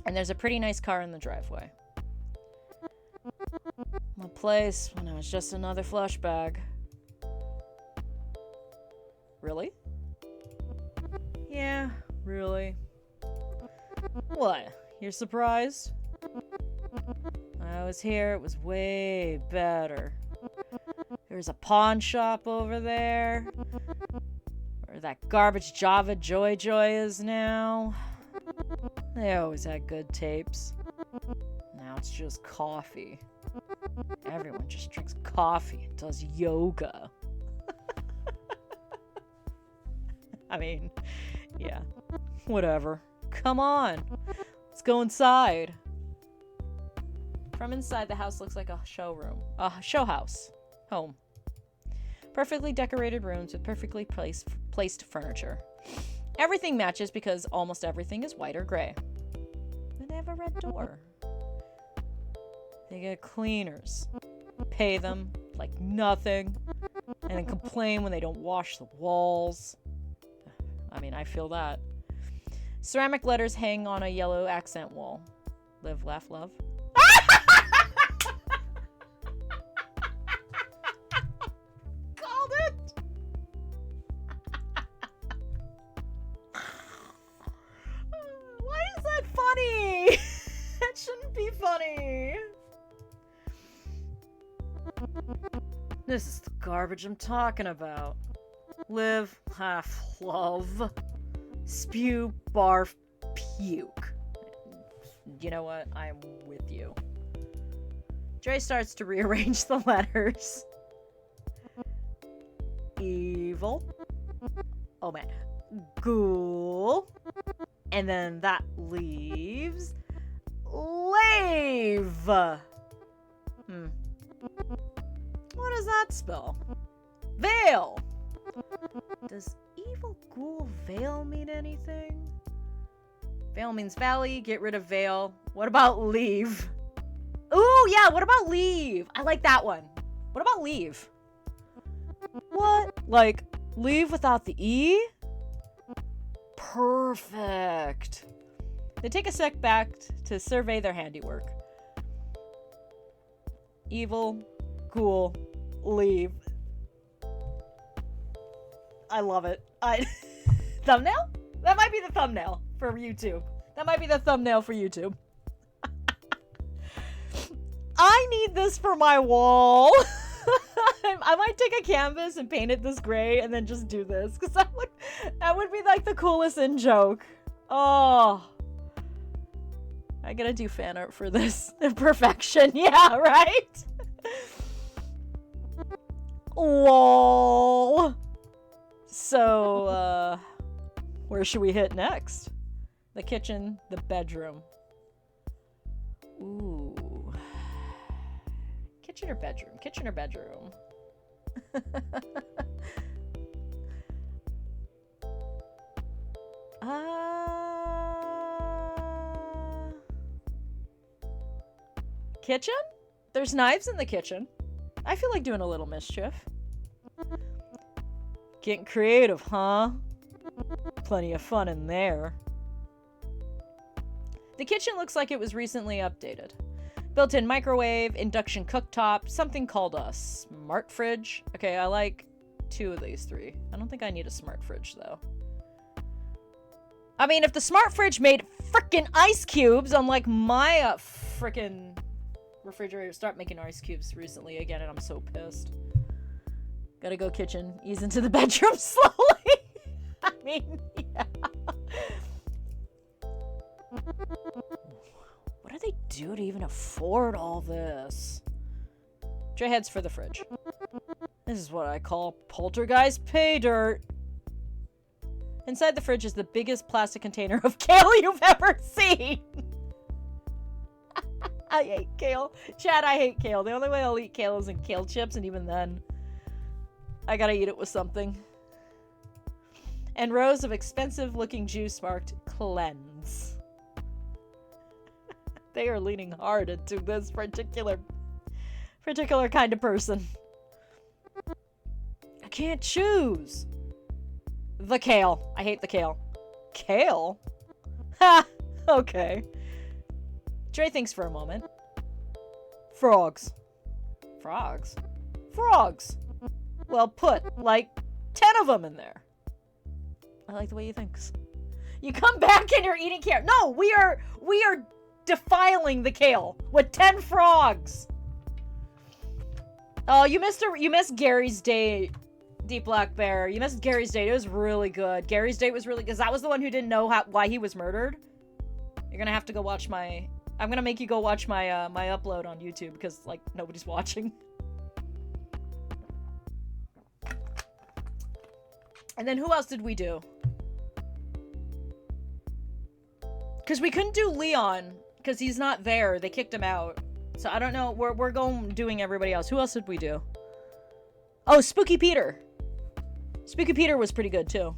Speaker 1: And there's a pretty nice car in the driveway. My place when I was just another flush bag. Really? Yeah, really. What? You're surprised? I was here, it was way better. There's a pawn shop over there. Where that garbage Java Joy is now. They always had good tapes. Now it's just coffee. Everyone just drinks coffee and does yoga. I mean, yeah, whatever. Come on, let's go inside. From inside, the house looks like a showroom. A show house. Home. Perfectly decorated rooms with perfectly placed furniture. Everything matches because almost everything is white or gray. And they have a red door. They get cleaners. Pay them like nothing. And then complain when they don't wash the walls. I mean, I feel that. Ceramic letters hang on a yellow accent wall. Live, laugh, love. Called it! Why is that funny? That shouldn't be funny. This is the garbage I'm talking about. Live, laugh, love. Spew, barf, puke. You know what? I'm with you. Dre starts to rearrange the letters. Evil. Oh man. Ghoul. And then that leaves... Lave! What does that spell? Veil! Does evil ghoul veil mean anything? Veil means valley, get rid of veil. What about leave? Ooh, yeah, what about leave? I like that one. What about leave? What? Like, leave without the E? Perfect. They take a sec back to survey their handiwork. Evil, ghoul, leave. I love it. Thumbnail? That might be the thumbnail for YouTube. That might be the thumbnail for YouTube. I need this for my wall. I might take a canvas and paint it this gray and then just do this. Because that would be like the coolest in joke. Oh. I gotta do fan art for this. Perfection. Yeah, right? Lol. So, where should we hit next? The kitchen, the bedroom. Ooh. Kitchen or bedroom? Kitchen or bedroom? Kitchen? There's knives in the kitchen. I feel like doing a little mischief. Getting creative, huh? Plenty of fun in there. The kitchen looks like it was recently updated. Built-in microwave, induction cooktop, something called a smart fridge. Okay, I like 2 of these 3. I don't think I need a smart fridge, though. I mean, if the smart fridge made frickin' ice cubes, unlike my frickin' refrigerator, start making ice cubes recently again, and I'm so pissed. Gotta go kitchen, ease into the bedroom slowly. I mean, yeah. What do they do to even afford all this? Dre heads for the fridge. This is what I call poltergeist pay dirt. Inside the fridge is the biggest plastic container of kale you've ever seen. I hate kale. Chad, I hate kale. The only way I'll eat kale is in kale chips, and even then, I gotta eat it with something. And rows of expensive-looking juice marked cleanse. They are leaning hard into this particular kind of person. I can't choose. The kale. I hate the kale. Kale? Ha! Okay. Dre thinks for a moment. Frogs. Frogs? Frogs! Well put. Like 10 of them in there. I like the way he thinks. You come back and you're eating kale. No, we are defiling the kale with 10 frogs. Oh, you missed Gary's date, Deep Black Bear. You missed Gary's date. It was really good. Gary's date was really good, because that was the one who didn't know why he was murdered. You're gonna have to go watch my... I'm gonna make you go watch my my upload on YouTube, because, like, nobody's watching. And then who else did we do? Because we couldn't do Leon, because he's not there. They kicked him out. So I don't know. We're going doing everybody else. Who else did we do? Oh, Spooky Peter. Spooky Peter was pretty good, too.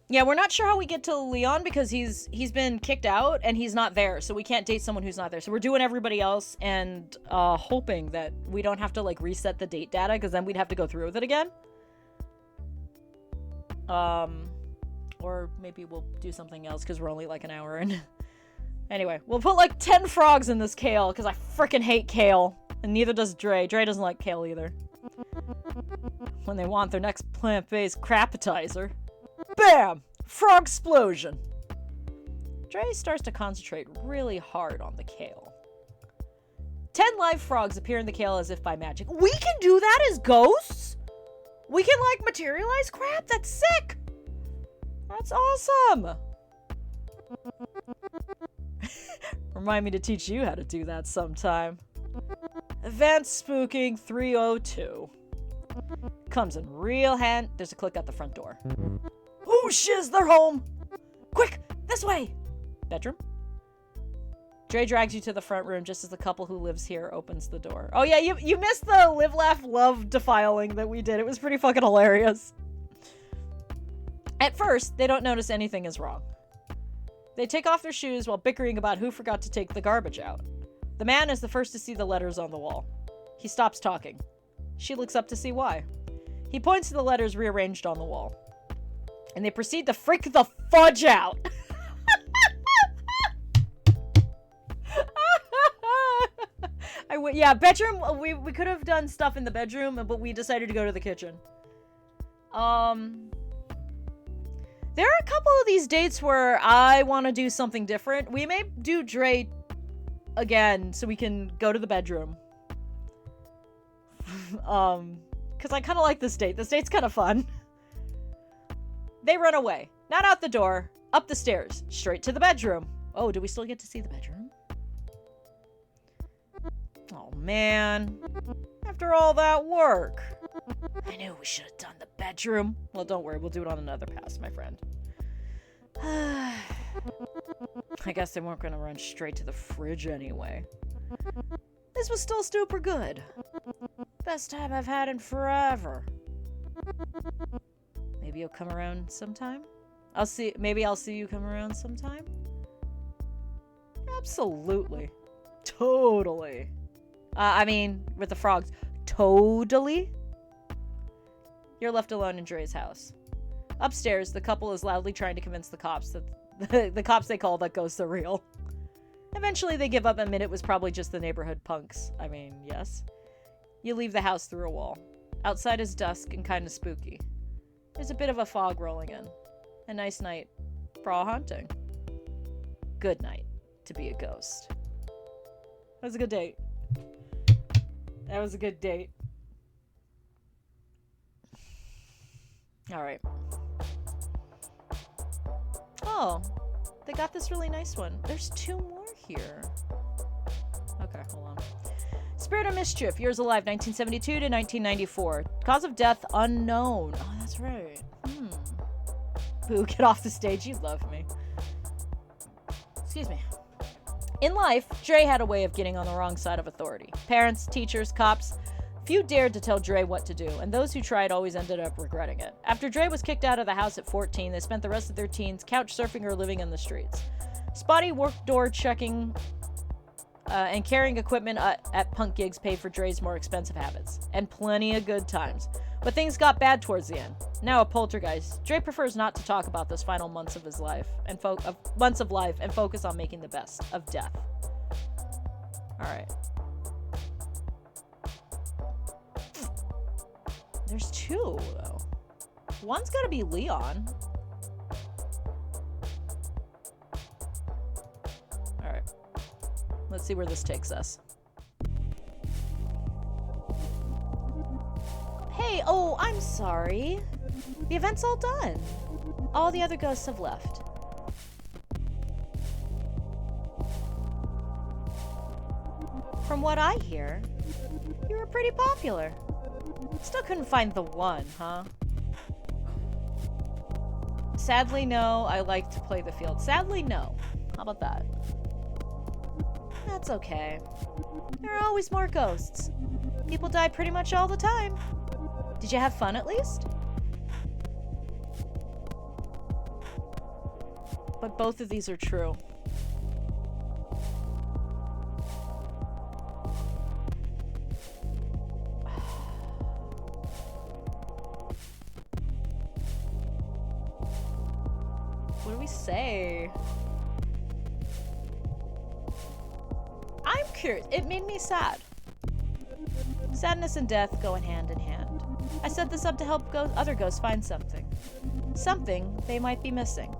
Speaker 1: Yeah, we're not sure how we get to Leon, because he's been kicked out, and he's not there. So we can't date someone who's not there. So we're doing everybody else, and hoping that we don't have to, like, reset the date data, because then we'd have to go through with it again. Or maybe we'll do something else, because we're only, like, an hour in. Anyway, we'll put, like, 10 frogs in this kale, because I frickin' hate kale. And neither does Dre. Dre doesn't like kale either. When they want their next plant-based crapatizer. Bam! Frog explosion. Dre starts to concentrate really hard on the kale. 10 live frogs appear in the kale as if by magic. We can do that as ghosts? We can, like, materialize crap? That's sick! That's awesome! Remind me to teach you how to do that sometime. Advanced Spooking 302. Comes in real hand. There's a click at the front door. Oh, shiz, they're home! Quick, this way! Bedroom? Dre drags you to the front room just as the couple who lives here opens the door. Oh yeah, you missed the live, laugh, love defiling that we did. It was pretty fucking hilarious. At first, they don't notice anything is wrong. They take off their shoes while bickering about who forgot to take the garbage out. The man is the first to see the letters on the wall. He stops talking. She looks up to see why. He points to the letters rearranged on the wall. And they proceed to freak the fudge out. Yeah, bedroom, we could have done stuff in the bedroom, but we decided to go to the kitchen. There are a couple of these dates where I want to do something different. We may do Dre again so we can go to the bedroom. Because I kind of like this date. This date's kind of fun. They run away. Not out the door. Up the stairs. Straight to the bedroom. Oh, do we still get to see the bedroom? Oh, man. After all that work. I knew we should have done the bedroom. Well, don't worry. We'll do it on another pass, my friend. I guess they weren't going to run straight to the fridge anyway. This was still super good. Best time I've had in forever. Maybe you'll come around sometime? Maybe I'll see you come around sometime? Absolutely. Totally. I mean, with the frogs. Totally. You're left alone in Dre's house. Upstairs, the couple is loudly trying to convince the cops that the cops they call that ghosts are real. Eventually, they give up and admit it was probably just the neighborhood punks. I mean, yes. You leave the house through a wall. Outside is dusk and kind of spooky. There's a bit of a fog rolling in. A nice night for all hunting. Good night to be a ghost. That was a good date. That was a good date. Alright. Oh, they got this really nice one. There's 2 more here. Okay, hold on. Spirit of Mischief, years alive, 1972 to 1994. Cause of death, unknown. Oh, that's right. Boo, get off the stage. You love me. Excuse me. In life, Dre had a way of getting on the wrong side of authority. Parents, teachers, cops. Few dared to tell Dre what to do, and those who tried always ended up regretting it. After Dre was kicked out of the house at 14, they spent the rest of their teens couch surfing or living in the streets. Spotty work door checking and carrying equipment at punk gigs paid for Dre's more expensive habits. And plenty of good times. But things got bad towards the end. Now a poltergeist, Dre prefers not to talk about those final months of his life and focus on making the best of death. Alright. There's 2, though. One's gotta be Leon. Alright. Let's see where this takes us. Hey, oh, I'm sorry. The event's all done. All the other ghosts have left. From what I hear, you were pretty popular. Still couldn't find the one, huh? Sadly, no. I like to play the field. Sadly, no. How about that? That's okay. There are always more ghosts. People die pretty much all the time. Did you have fun at least? But both of these are true. What do we say? I'm curious. It made me sad. Sadness and death go hand in hand. I set this up to help other ghosts find something. Something they might be missing.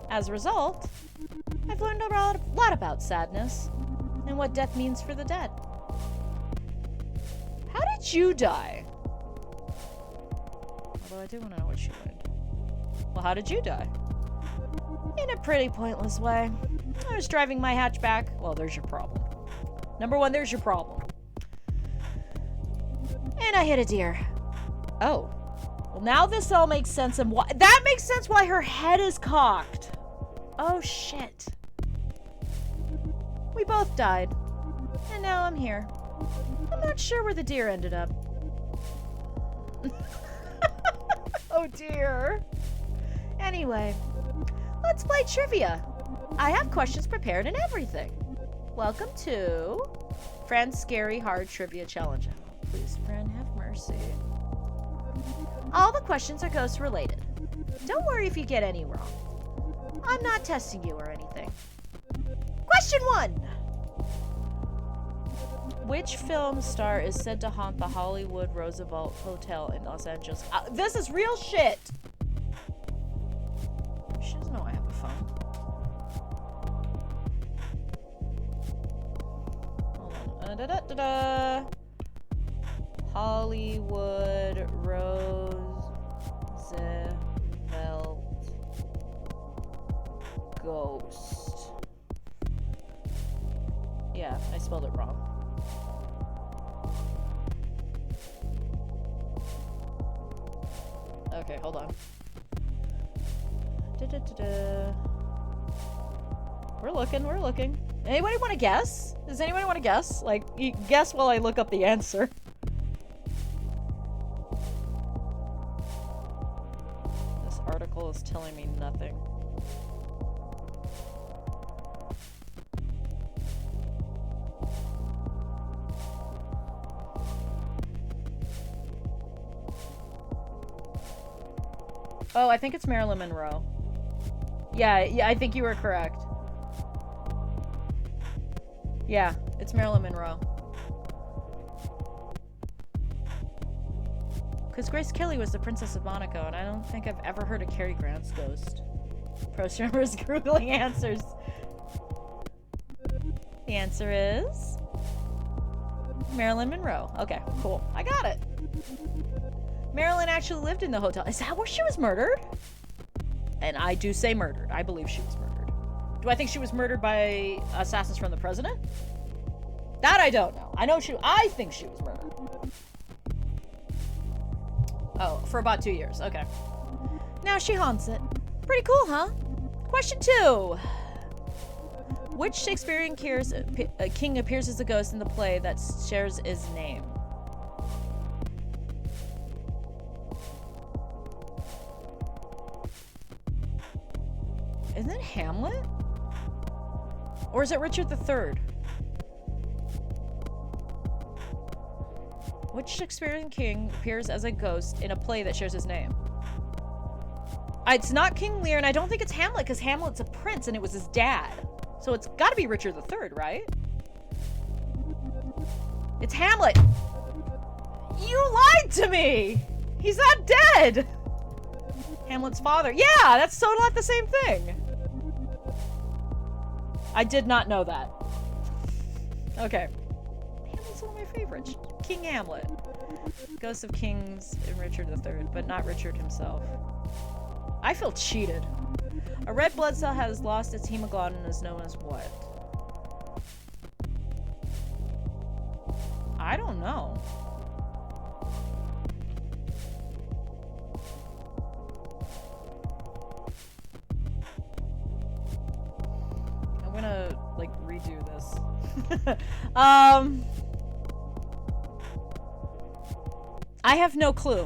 Speaker 1: As a result, I've learned a lot about sadness and what death means for the dead. How did you die? Although I do want to know what you learned. Well, how did you die? In a pretty pointless way. I was driving my hatchback. Well, there's your problem. Number 1, there's your problem. And I hit a deer. Oh. Well, now this all makes sense. And that makes sense why her head is cocked. Oh, shit. We both died. And now I'm here. I'm not sure where the deer ended up. Oh, dear. Anyway, let's play trivia. I have questions prepared and everything. Welcome to Friend's Scary Hard Trivia Challenge. Please, friend, have mercy. All the questions are ghost related. Don't worry if you get any wrong. I'm not testing you or anything. Question 1. Which film star is said to haunt the Hollywood Roosevelt Hotel in Los Angeles? This is real shit. She doesn't know I have a phone. Hold on. Hollywood Roosevelt ghost. Yeah, I spelled it wrong. Okay, hold on. We're looking. Anybody want to guess? Does anybody want to guess? Like, you guess while I look up the answer. This article is telling me nothing. Oh, I think it's Marilyn Monroe. Yeah, I think you were correct. Yeah, it's Marilyn Monroe. Because Grace Kelly was the Princess of Monaco, and I don't think I've ever heard of Cary Grant's ghost. Post members Googling answers. The answer is Marilyn Monroe. Okay, cool. I got it. Marilyn actually lived in the hotel. Is that where she was murdered? And I do say murdered. I believe she was murdered. Do I think she was murdered by assassins from the president? That I don't know. I think she was murdered. Oh, for about 2 years. Okay. Now she haunts it. Pretty cool, huh? Question 2. Which Shakespearean king appears as a ghost in the play that shares his name? Isn't it Hamlet? Or is it Richard III? Which Shakespearean king appears as a ghost in a play that shares his name? It's not King Lear, and I don't think it's Hamlet, because Hamlet's a prince and it was his dad. So it's gotta be Richard III, right? It's Hamlet! You lied to me! He's not dead! Hamlet's father. Yeah, that's so not the same thing. I did not know that. Okay. Hamlet's one of my favorites. King Hamlet. Ghost of Kings and Richard III, but not Richard himself. I feel cheated. A red blood cell has lost its hemoglobin and is known as what? I don't know. I'm gonna, like, redo this. I have no clue.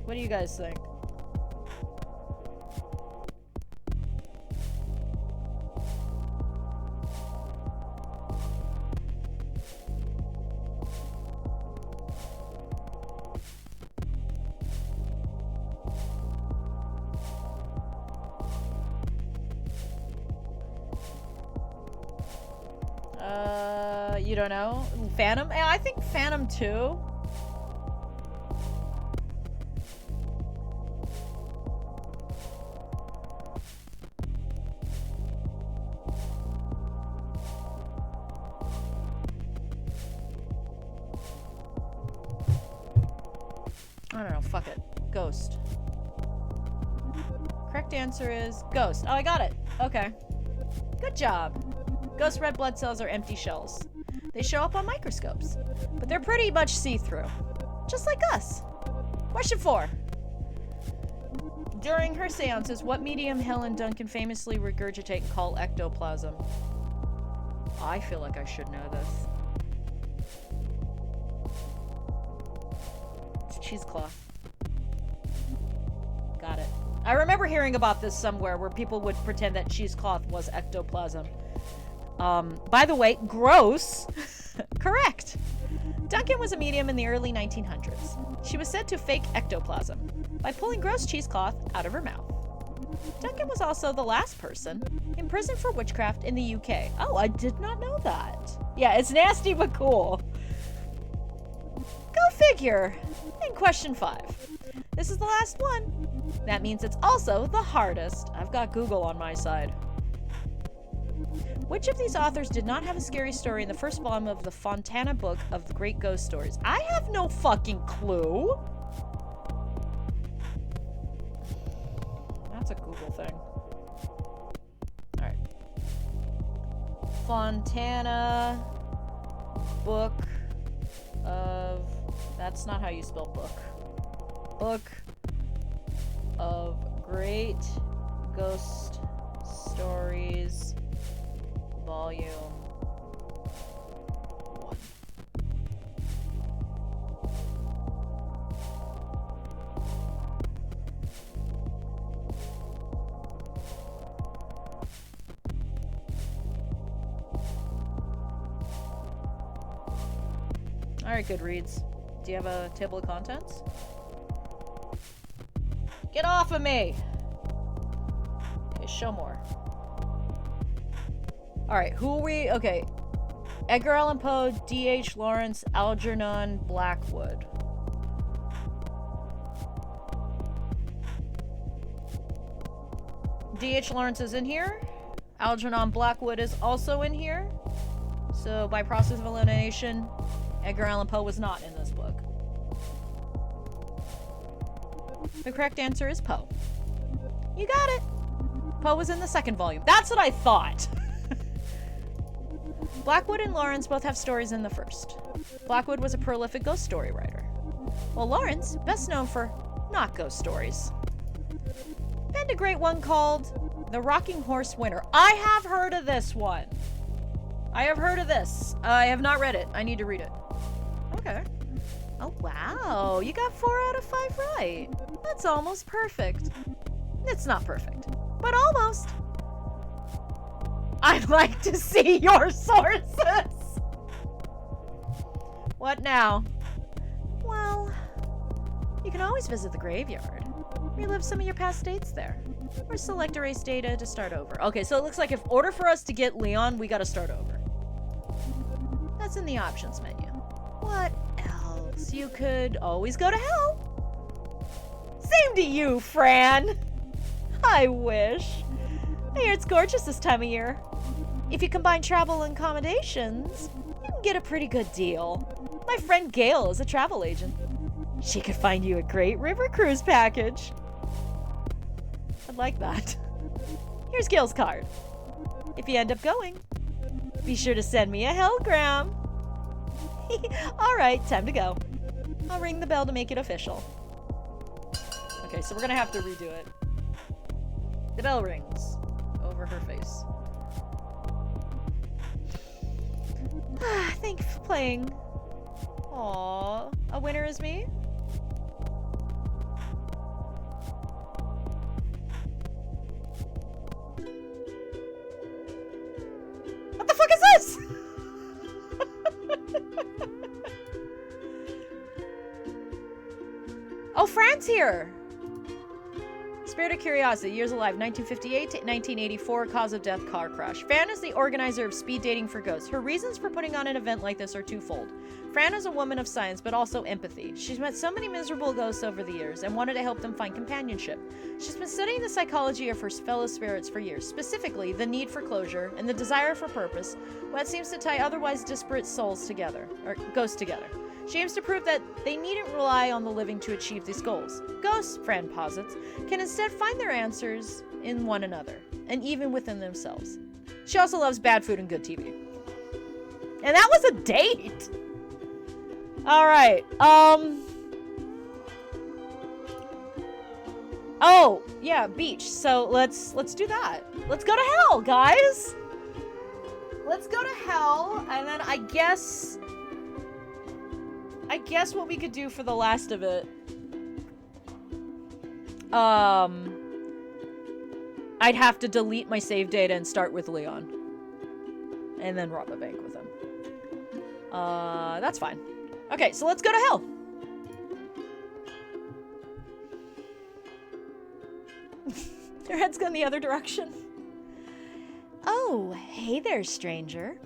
Speaker 1: What do you guys think? You don't know? Phantom? I think Phantom too. I don't know, fuck it. Ghost. Correct answer is ghost. Oh, I got it. Okay. Good job. Ghost red blood cells are empty shells. They show up on microscopes, but they're pretty much see-through. Just like us. Question 4. During her seances, what medium Helen Duncan famously regurgitate and call ectoplasm? I feel like I should know this. It's cheesecloth. Got it. I remember hearing about this somewhere where people would pretend that cheesecloth was ectoplasm. By the way, gross. Correct. Duncan was a medium in the early 1900s. She was said to fake ectoplasm by pulling gross cheesecloth out of her mouth. Duncan was also the last person imprisoned for witchcraft in the UK. Oh, I did not know that. Yeah, it's nasty but cool. Go figure. And question 5. This is the last one. That means it's also the hardest. I've got Google on my side. Which of these authors did not have a scary story in the first volume of the Fontana book of the Great Ghost Stories? I have no fucking clue. That's a Google thing. Alright. Fontana book of... That's not how you spell book. Book of Great Ghost Stories, Volume 1. Alright, Goodreads. Do you have a table of contents? Get off of me! Please, show more. Alright, who are we? Okay. Edgar Allan Poe, D.H. Lawrence, Algernon Blackwood. D.H. Lawrence is in here. Algernon Blackwood is also in here. So, by process of elimination, Edgar Allan Poe was not in this book. The correct answer is Poe. You got it. Poe was in the second volume. That's what I thought. Blackwood and Lawrence both have stories in the first. Blackwood was a prolific ghost story writer, while Lawrence, best known for not ghost stories, penned a great one called The Rocking Horse Winter. I have heard of this one. I have heard of this. I have not read it. I need to read it. Okay. Oh, wow. You got 4 out of 5 right. That's almost perfect. It's not perfect, but almost. I'd like to see your sources. What now? Well, you can always visit the graveyard. Relive some of your past dates there. Or select erase data to start over. Okay, so it looks like in order for us to get Leon, we gotta start over. That's in the options menu. What else? You could always go to hell. Same to you, Fran. I wish. I hear it's gorgeous this time of year. If you combine travel and accommodations, you can get a pretty good deal. My friend Gail is a travel agent. She could find you a great river cruise package. I'd like that. Here's Gail's card. If you end up going, be sure to send me a hellgram. Alright, time to go. I'll ring the bell to make it official. Okay, so we're gonna have to redo it. The bell rings over her face. Thank you for playing. Aww, a winner is me? What the fuck is this? Oh, Fran's here! Spirit of Curiosity, years alive, 1958 to 1984, cause of death, car crash. Fran is the organizer of speed dating for ghosts. Her reasons for putting on an event like this are twofold. Fran is a woman of science, but also empathy. She's met so many miserable ghosts over the years and wanted to help them find companionship. She's been studying the psychology of her fellow spirits for years, specifically the need for closure and the desire for purpose, what seems to tie otherwise disparate souls together, or ghosts together. She aims to prove that they needn't rely on the living to achieve these goals. Ghosts, Fran posits, can instead find their answers in one another, and even within themselves. She also loves bad food and good TV. And that was a date! Alright, oh, yeah, beach. So let's do that. Let's go to hell, guys! Let's go to hell, and then I guess what we could do for the last of it, I'd have to delete my save data and start with Leon. And then rob a bank with him. That's fine. Okay, so let's go to hell. Your head's gone the other direction. Oh, hey there, stranger.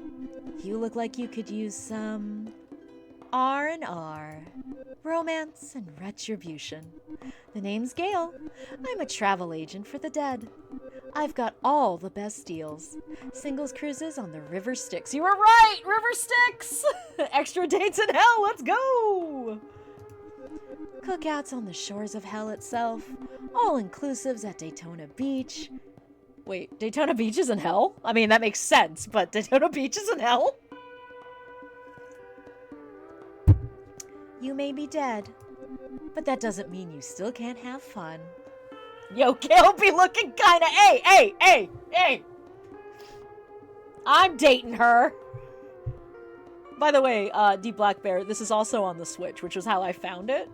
Speaker 1: You look like you could use some R&R, romance and retribution. The name's Gail. I'm a travel agent for the dead. I've got all the best deals. Singles cruises on the River Styx. You were right! River Styx! Extra dates in hell, let's go! Cookouts on the shores of hell itself. All-inclusives at Daytona Beach. Wait, Daytona Beach is in hell? I mean, that makes sense, but Daytona Beach is in hell? You may be dead, but that doesn't mean you still can't have fun. Yo, Gail be looking kinda, hey! I'm dating her. By the way, D Black Bear, this is also on the Switch, which is how I found it.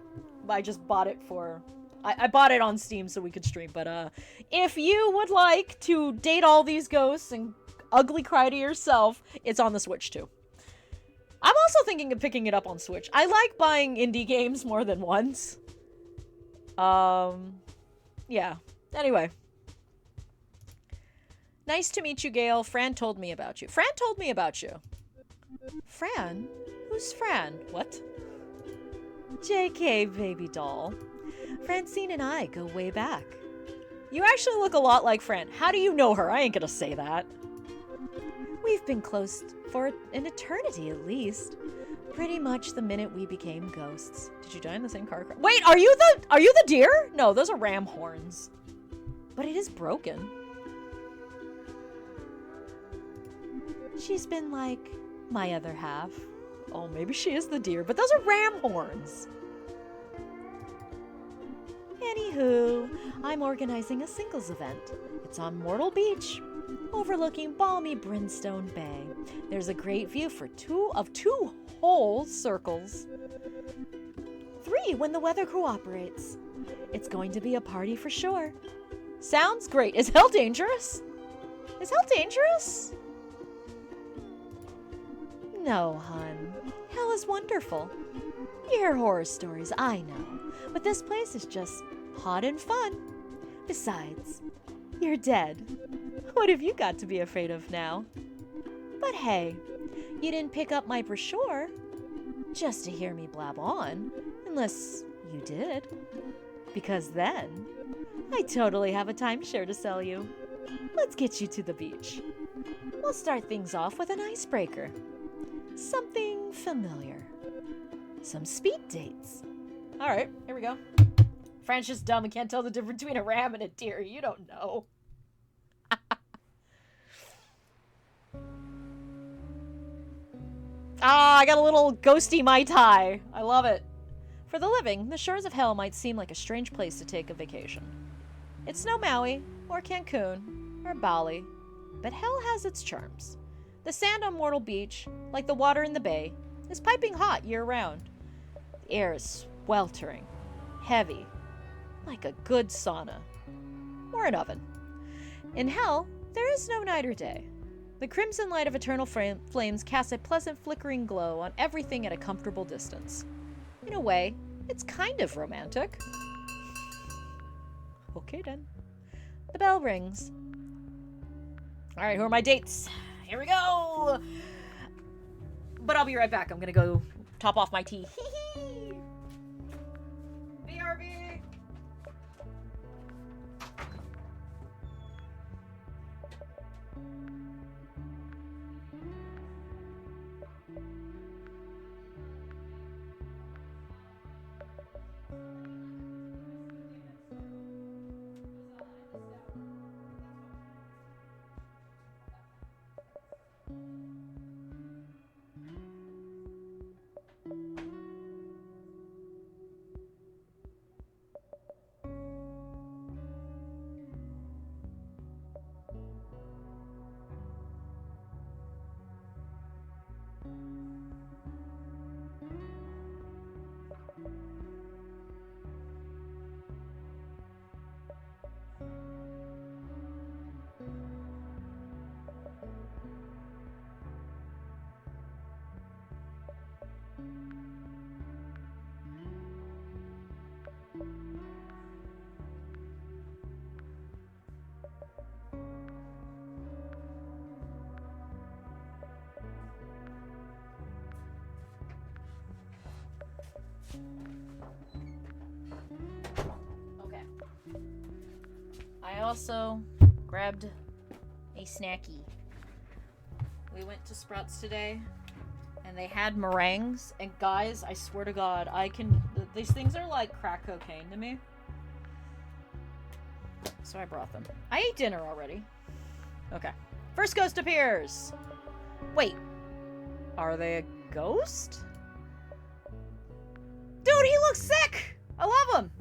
Speaker 1: I just bought it for... I bought it on Steam so we could stream, but if you would like to date all these ghosts and ugly cry to yourself, it's on the Switch too. I'm also thinking of picking it up on Switch. I like buying indie games more than once. Yeah. Anyway. Nice to meet you, Gail. Fran told me about you. Fran told me about you. Fran? Who's Fran? What? JK, baby doll. Francine and I go way back. You actually look a lot like Fran. How do you know her? I ain't gonna say that. We've been close for an eternity at least. Pretty much the minute we became ghosts. Did you die in the same car crash? Wait, are you the deer? No, those are ram horns. But it is broken. She's been like my other half. Oh, maybe she is the deer, but those are ram horns. Anywho, I'm organizing a singles event. It's on Myrtle Beach, overlooking balmy Brimstone Bay. There's a great view for two whole circles. 3 when the weather cooperates. It's going to be a party for sure. Sounds great. Is hell dangerous? Is hell dangerous? No, hun. Hell is wonderful. You hear horror stories, I know. But this place is just hot and fun. Besides, you're dead. What have you got to be afraid of now? But hey, you didn't pick up my brochure just to hear me blab on, unless you did. Because then, I totally have a timeshare to sell you. Let's get you to the beach. We'll start things off with an icebreaker. Something familiar. Some speed dates. All right, here we go. Fran's just dumb and can't tell the difference between a ram and a deer. You don't know. I got a little ghosty Mai Tai. I love it. For the living, the shores of hell might seem like a strange place to take a vacation. It's no Maui, or Cancun, or Bali, but hell has its charms. The sand on Myrtle Beach, like the water in the bay, is piping hot year-round. The air is sweltering, heavy, like a good sauna, or an oven. In hell, there is no night or day. The crimson light of eternal flames casts a pleasant flickering glow on everything at a comfortable distance. In a way, it's kind of romantic. Okay then. The bell rings. Alright, who are my dates? Here we go! But I'll be right back. I'm gonna go top off my tea. BRB! Okay. I also grabbed a snacky. We went to Sprouts today, and they had meringues, and guys, I swear to God, these things are like crack cocaine to me. So I brought them. I ate dinner already. Okay. First ghost appears! Wait. Are they a ghost? Dude, he looks sick! I love him!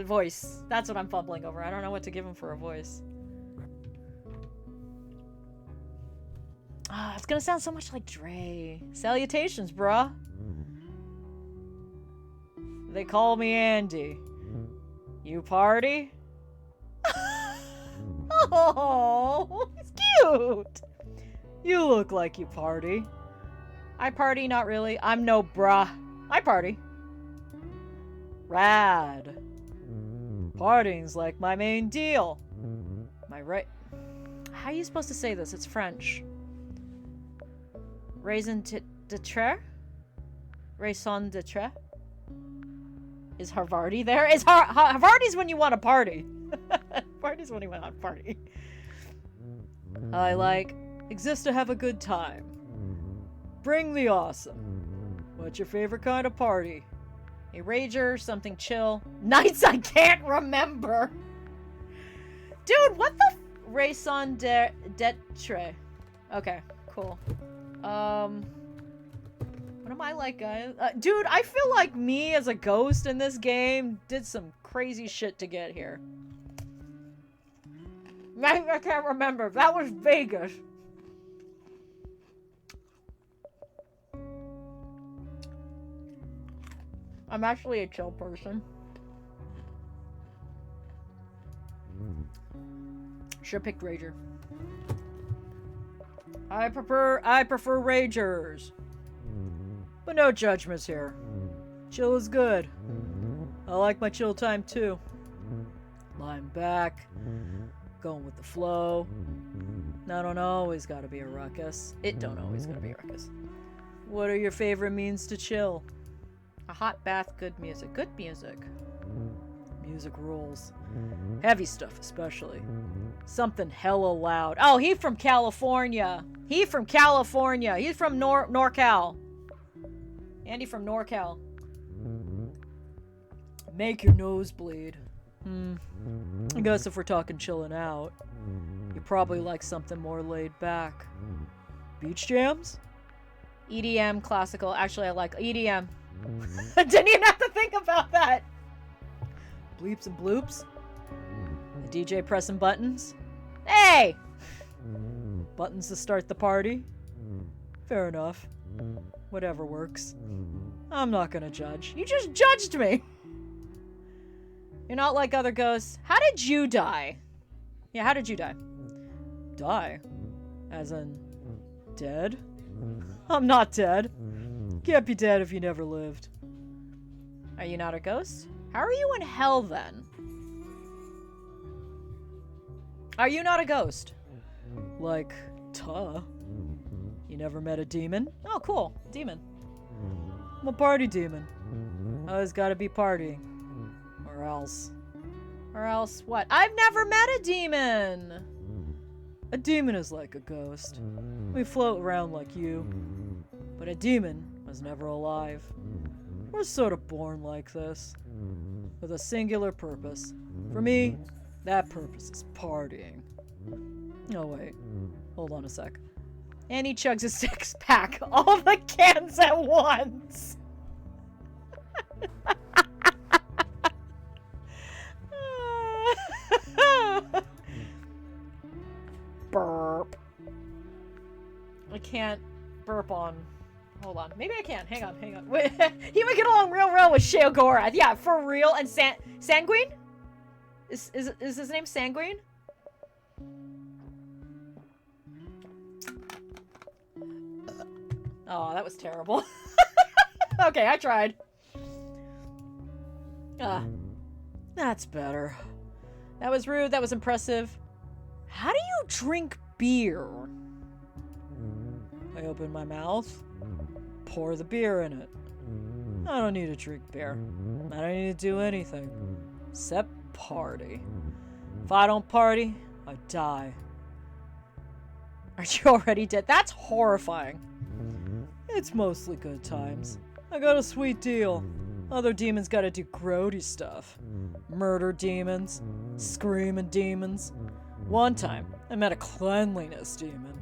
Speaker 1: Voice. That's what I'm fumbling over. I don't know what to give him for a voice. It's gonna sound so much like Dre. Salutations, bruh. They call me Andy. You party? Oh, he's cute. You look like you party. I party, not really. I'm no bruh. I party. Rad. Partying's like my main deal. Am I right? How are you supposed to say this? It's French. Raison de tre? Raison de tre? Is Harvardy there? Is Harvardy's when you want to party. Party's when you want to party. I like exist to have a good time. Bring the awesome. What's your favorite kind of party? A rager, something chill. Nights I can't remember. Dude, what the raison d'etre? Okay, cool. What am I like, guys? Dude, I feel like me as a ghost in this game did some crazy shit to get here. I can't remember. That was Vegas. I'm actually a chill person. Should pick Rager. I prefer Ragers. But no judgments here. Chill is good. I like my chill time too. Lying back. Going with the flow. Now don't always gotta be a ruckus. It don't always gotta be a ruckus. What are your favorite means to chill? A hot bath, good music. Good music. Music rules. Heavy stuff especially. Something hella loud. Oh, he from California. He from California. He's from NorCal. Andy from NorCal. Make your nose bleed. I guess if we're talking chilling out, you probably like something more laid back. Beach jams? EDM, classical. Actually, I like EDM. I didn't even have to think about that. Bleeps and bloops. The DJ pressing buttons. Hey! Buttons to start the party. Fair enough. Whatever works. I'm not gonna judge. You just judged me! You're not like other ghosts. How did you die? Yeah, how did you die? Die? As in, dead? I'm not dead. Can't be dead if you never lived. Are you not a ghost? How are you in hell then? Are you not a ghost? Like, tuh. You never met a demon? Oh, cool. Demon. I'm a party demon. Always gotta be partying. Or else. Or else what? I've never met a demon! A demon is like a ghost. We float around like you. But a demon was never alive. We're sort of born like this. With a singular purpose. For me, that purpose is partying. Oh wait. Hold on a sec. And he chugs a six-pack. All the cans at once! Burp. I can't burp on. Hold on. Maybe I can. Hang on. Wait, he would get along real well with Sheogorath. Yeah, for real. And Sanguine? Is his name Sanguine? Oh, that was terrible. Okay, I tried. That's better. That was rude. That was impressive. How do you drink beer? I open my mouth, pour the beer in it. I don't need to drink beer. I don't need to do anything except party. If I don't party, I die. Are you already dead? That's horrifying. It's mostly good times. I got a sweet deal. Other demons gotta do grody stuff. Murder demons. Screaming demons. One time, I met a cleanliness demon.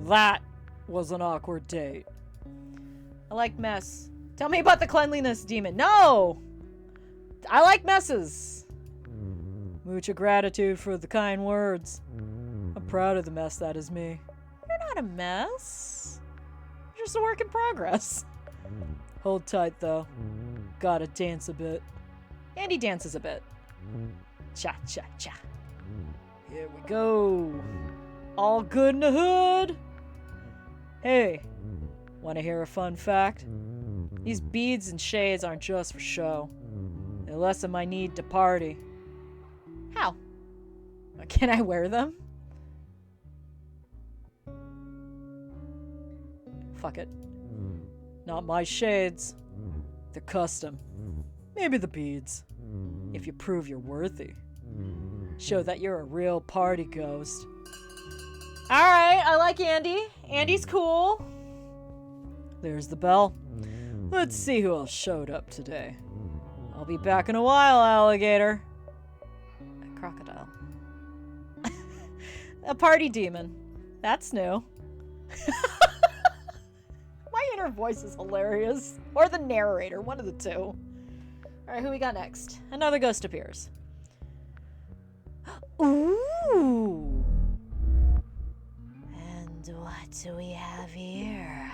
Speaker 1: That was an awkward date. I like mess. Tell me about the cleanliness demon. No! I like messes. Mucha gratitude for the kind words. I'm proud of the mess that is me. You're not a mess. You're just a work in progress. Hold tight, though. Gotta dance a bit. And he dances a bit. Cha-cha-cha. Here we go. All good in the hood. Hey, want to hear a fun fact? These beads and shades aren't just for show. They lessen my need to party. How? Can I wear them? Fuck it. Not my shades. They're custom. Maybe the beads. If you prove you're worthy. Show that you're a real party ghost. Alright, I like Andy. Andy's cool. There's the bell. Let's see who else showed up today. I'll be back in a while, alligator. A crocodile. A party demon. That's new. My inner voice is hilarious. Or the narrator, one of the two. Alright, who we got next? Another ghost appears. Ooh! And what do we have here?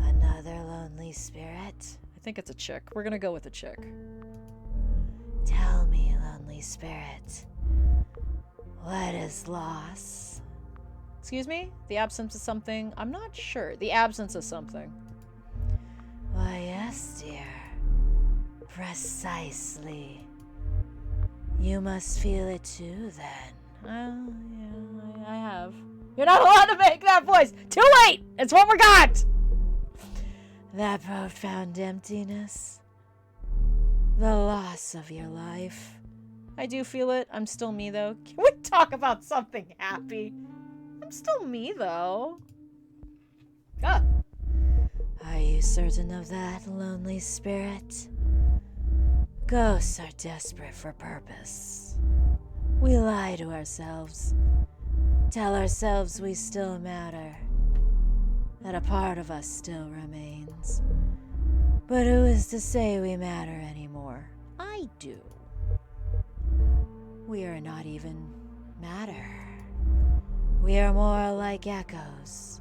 Speaker 1: Another lonely spirit? I think it's a chick. We're gonna go with a chick. Tell me, lonely spirit, what is loss? Excuse me? The absence of something? I'm not sure. The absence of something. Why, yes, dear. Precisely. You must feel it too, then. Yeah, I have. You're not allowed to make that voice! Too late! It's what we got! That profound emptiness. The loss of your life. I do feel it. I'm still me, though. Can we talk about something happy? I'm still me, though. Ah. Are you certain of that, lonely spirit? Ghosts are desperate for purpose. We lie to ourselves. Tell ourselves we still matter. That a part of us still remains. But who is to say we matter anymore? I do. We are not even matter. We are more like echoes,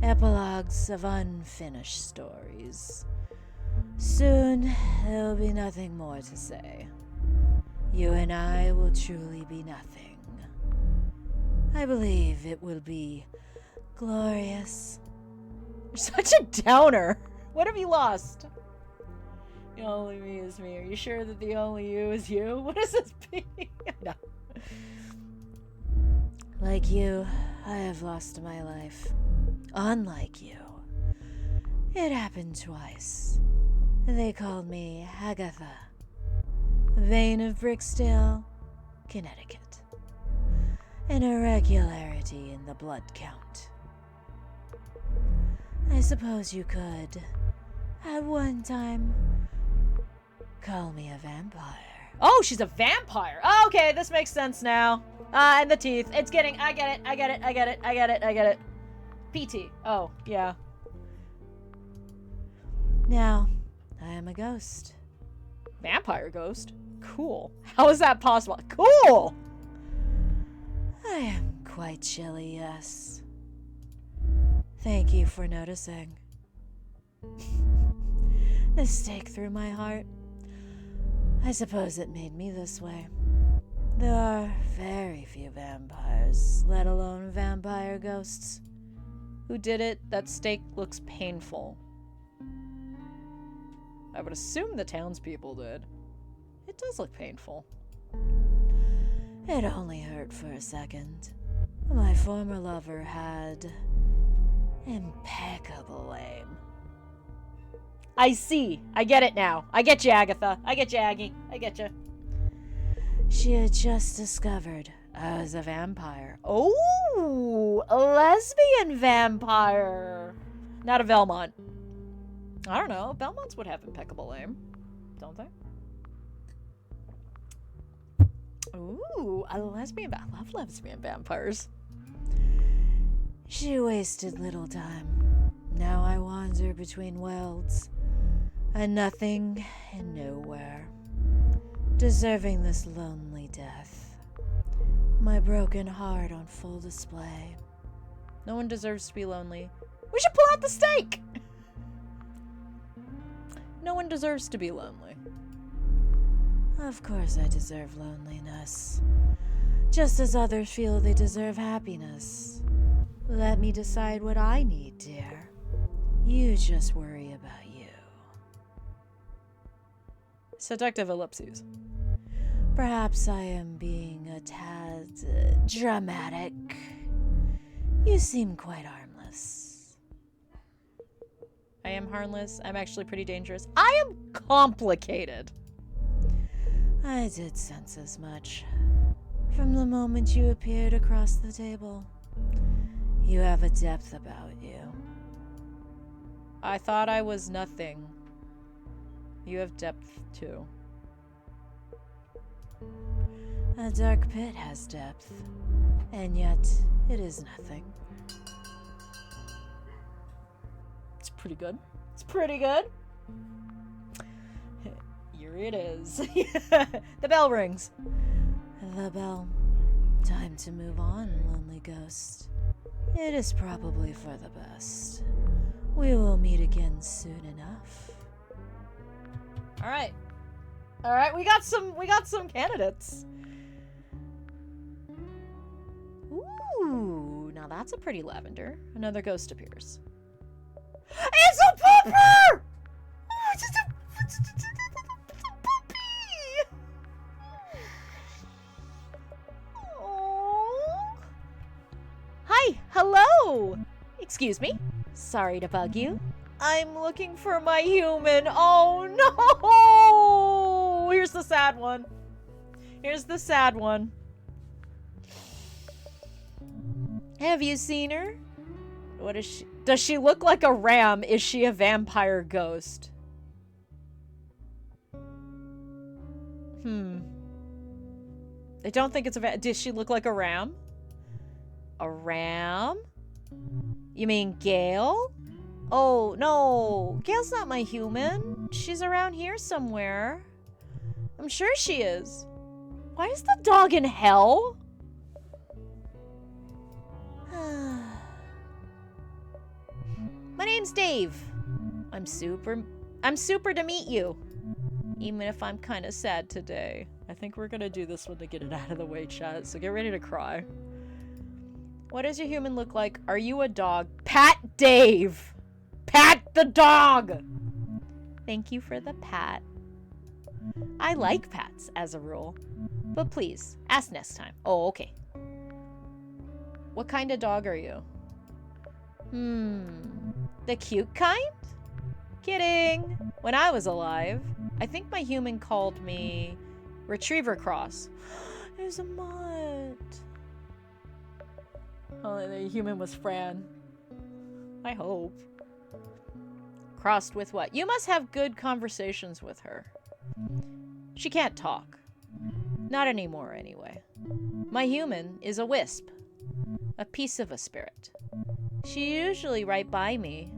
Speaker 1: epilogues of unfinished stories. Soon, there will be nothing more to say. You and I will truly be nothing. I believe it will be glorious. You're such a downer. What have you lost? The only me is me. Are you sure that the only you is you? What does this mean? No. Like you, I have lost my life. Unlike you. It happened twice. They called me Agatha. Vein of Bricksdale, Connecticut. An irregularity in the blood count. I suppose you could, at one time, call me a vampire. Oh, she's a vampire. Oh, okay, this makes sense now. And the teeth. It's getting, I get it. PT. Oh, yeah. Now, I am a ghost. Vampire ghost? Cool. How is that possible? Cool! I am quite chilly, yes. Thank you for noticing. The stake through my heart. I suppose it made me this way. There are very few vampires, let alone vampire ghosts. Who did it? That stake looks painful. I would assume the townspeople did. It does look painful. It only hurt for a second. My former lover had impeccable aim. I see. I get it now. I get you, Agatha. I get you, Aggie. I get you. She had just discovered I was a vampire. Oh, a lesbian vampire. Not a Belmont. I don't know. Belmonts would have impeccable aim, don't they? Ooh, a lesbian. I love lesbian vampires. She wasted little time. Now I wander between worlds, a nothing and nowhere, deserving this lonely death. My broken heart on full display. No one deserves to be lonely. We should pull out the stake! No one deserves to be lonely. Of course I deserve loneliness. Just as others feel they deserve happiness. Let me decide what I need, dear. You just worry about
Speaker 2: about you.
Speaker 1: Seductive ellipses.
Speaker 2: Perhaps I am being a tad dramatic. You seem quite harmless.
Speaker 1: I am harmless. I'm actually pretty dangerous. I am complicated.
Speaker 2: I did sense as much. From the moment you appeared across the table. You have a depth about you.
Speaker 1: I thought I was nothing. You have depth too.
Speaker 2: A dark pit has depth, and yet it is nothing.
Speaker 1: It's pretty good. It's pretty good. Here it is. The bell rings.
Speaker 2: The bell. Time to move on, lonely ghost. It is probably for the best. We will meet again soon enough.
Speaker 1: All right. All right, we got some candidates. Ooh, now that's a pretty lavender. Another ghost appears. It's a pooper! Oh, it's a puppy! Oh. Hi, hello! Excuse me. Sorry to bug you. I'm looking for my human. Oh no! Here's the sad one. Here's the sad one. Have you seen her? What is she? Does she look like a ram? Is she a vampire ghost? I don't think it's a does she look like a ram? A ram? You mean Gail? Oh, no. Gail's not my human. She's around here somewhere. I'm sure she is. Why is the dog in hell? My name's Dave. I'm super to meet you. Even if I'm kind of sad today. I think we're gonna do this one to get it out of the way, chat. So get ready to cry. What does your human look like? Are you a dog? Pat Dave! Pat the dog! Thank you for the pat. I like pats, as a rule. But please, ask next time. Oh, okay. What kind of dog are you? The cute kind? Kidding. When I was alive, I think my human called me Retriever Cross. There's a mutt. Oh, the human was Fran. I hope. Crossed with what? You must have good conversations with her. She can't talk. Not anymore, anyway. My human is a wisp. A piece of a spirit. She's usually right by me.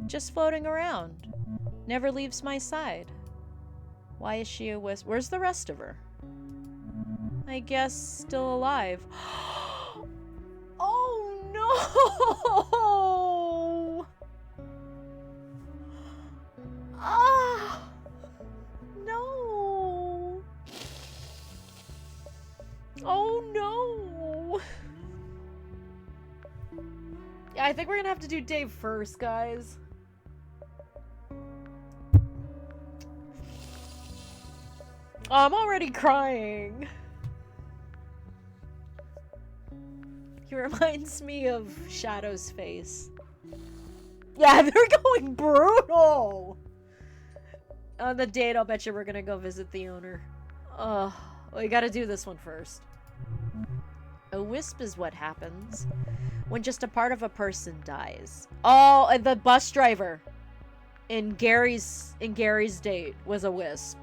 Speaker 1: Just floating around. Never leaves my side. Why is she a wisp? Where's the rest of her? I guess still alive. Oh no! Ah! No! Oh no! Yeah, I think we're gonna have to do Dave first, guys. Oh, I'm already crying. He reminds me of Shadow's face. Yeah, they're going brutal. On the date, I'll bet you we're gonna go visit the owner. Well, we gotta do this one first. A wisp is what happens when just a part of a person dies. Oh, and the bus driver in Gary's date was a wisp.